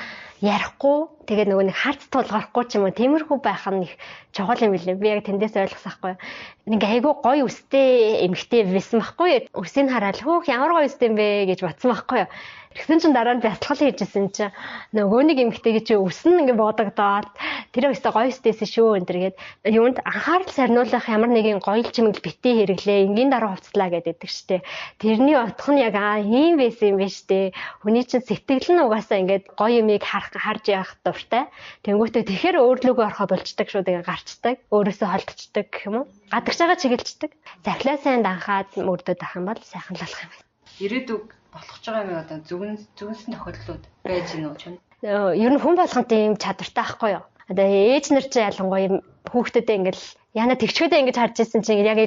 Speaker 3: ярихгүй тэгээд нөгөө нэг харц тулгарахгүй ч юм уу тиймэрхүү байх нь их чухал юм билээ. Би яг тэндээс ойлгосаахгүй. Нэг айгүй гоё өстэй эмэгтэй байсан байхгүй. Өсийг хараад хөөх ямар гоё өстэй юм бэ гэж бодсон байхгүй. Тэгсэн чинь дараа нь бяцлал хийжсэн чинь нөгөө нэг эмэгтэйг чи өснө ингээ бодогдоод тэр өстэй гоё өстейсэн шүү энэ төргээд юунд анхаарал сарниулах ямар нэгэн гоё чимэгэл битээ хэрэглээ энгийн дараа хувцлаа гэдэг штеп. Тэрний утга нь яг ийм байсан юм байна штеп. Хүний чинь сэтгэл нь угаасаа ингээд гоё юмыг харж явах дуртай. Тэнгүүтээ тэгэхээр өөрлөгөө орохоо болчдаг шүү тэгээ гарчдаг. Өөрөөсөө холдчихдаг гэх юм уу? Гадагш байгаа чигэлцдэг. Захлаа сайн данхаад мөрдөд ах юм бол сайхан лалах юм байна.
Speaker 1: Ирээдүг болох ч байгаа юм одоо зүгэнсэн тохиолдлууд байж гинөө ч юм.
Speaker 3: Ер нь хүн болгонт ийм чадвартай байхгүй юу? Одоо ээж нар ч ялангуяа хүүхдүүдээ ингээл яна тэгчгүүдээ ингэж харж ирсэн чинь яг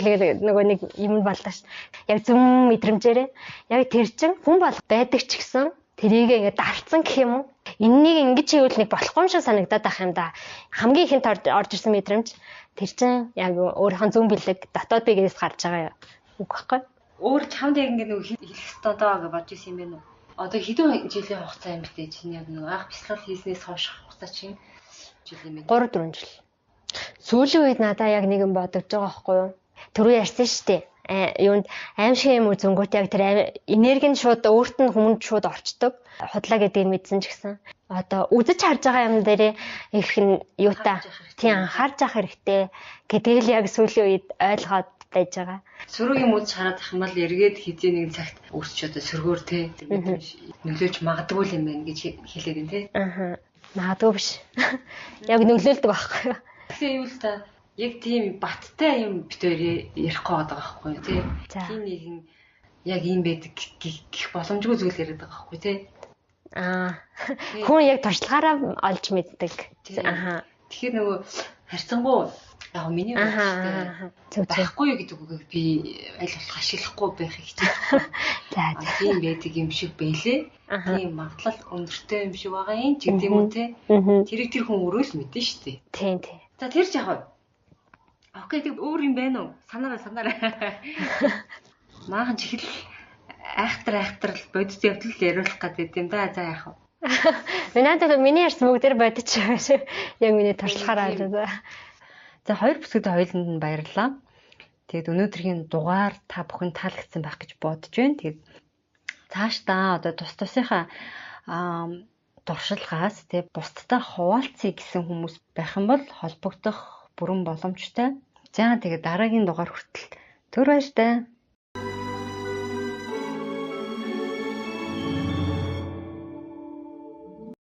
Speaker 3: нөгөө нэг юм боллоо ш. Яг зөв мэдрэмжээрээ яг тэр чин хүн бол байдаг ч гэсэн тэрийг ингэ дарцсан гэх юм уу? Эннийг ингэж хийвэл нэг болохгүй юм шиг санагдаад байх юм да. Хамгийн ихэнд орж ирсэн мэдрэмж тэр чин яг өөрийнхөө зөв бэлэг дотоод биеэс гарч байгаа юм багхгүй.
Speaker 1: Өөр чамд яг ингэ нөгөө хэлэх ёстой доо гэж бодож ирсэн юм байна уу? Одоо хэдэн жилийн хугацаа юм бэ чинь яг нөгөө анх бяцлал хийснээс хойш хугацаа чинь жилийн мэд
Speaker 3: 3-4 жил. Сүүлийн үед надаа яг нэгэн бодогдож байгаа байхгүй юу? Түрүү ярьсан шүү дээ. Юунд аимшиг юм үзэнгүүт яг тэр энерги нь шууд өөрт нь хүмүүнд шууд орчдөг. Худлаа гэдгийг мэдсэн ч гэсэн одоо үзэж харж байгаа юм дээрээ их нь юутай тийм анхаарч явах хэрэгтэй гэдгийг л яг сүүлийн үед ойлгоод байж байгаа.
Speaker 1: Сөрөг юм үзэж хараад ах юм бол эргээд хизээ нэг цагт өөрч одоо сөргөөр те нөлөөж магадгүй юм байна гэж хэлээд байна те.
Speaker 3: Аа. Магадгүй биш. Яг нөлөөлдөг байхгүй юу?
Speaker 1: Тэгэхээр юу л та яг тийм баттай юм битээр ярих гээд байгаа байхгүй юу те. Тийм нэгэн яг юм байдаг гэх боломжгүй зүйл яриад байгаа байхгүй тий.
Speaker 3: Хүн яг туршлагаараа олж мэддэг.
Speaker 1: Тэгэхээр нөгөө харьцангуй яг миний бодлоо байхгүй юу гэдэг үгийг би аль болох ашиглахгүй байхыг хичээдэг. За тийм байдаг юм шиг байлээ. Тийм магадлал өндөртэй юм шиг байгаа юм ч гэдэм үү те. Тэрийг тэр хүн өөрөө л мэдэн штэ.
Speaker 3: Тийм тийм.
Speaker 1: За тэр ч яг окей тэг өөр юм байна уу? Санаараа. Маахан чихэл айхтар л бодис явдал яриулах гэдэг юм да. За яах вэ?
Speaker 3: Миний ярьсан бүгдээр бодич байгаа. Яг миний туршлагаараа аа.
Speaker 1: За хоёр бүсгүйд хоёуланд нь баярлалаа. Тэгэд өнөөдрийн дугаар та бүхэн таалагдсан байх гэж бодож байна. Тэгэд цаашдаа одоо тус тусынхаа туршлагаас тэг бусдтай хуваалцъя гэсэн хүмүүс байх юм бол холбогдох бүрэн боломжтой. За тэгээд дараагийн дугаар хүртэл түр баяртай.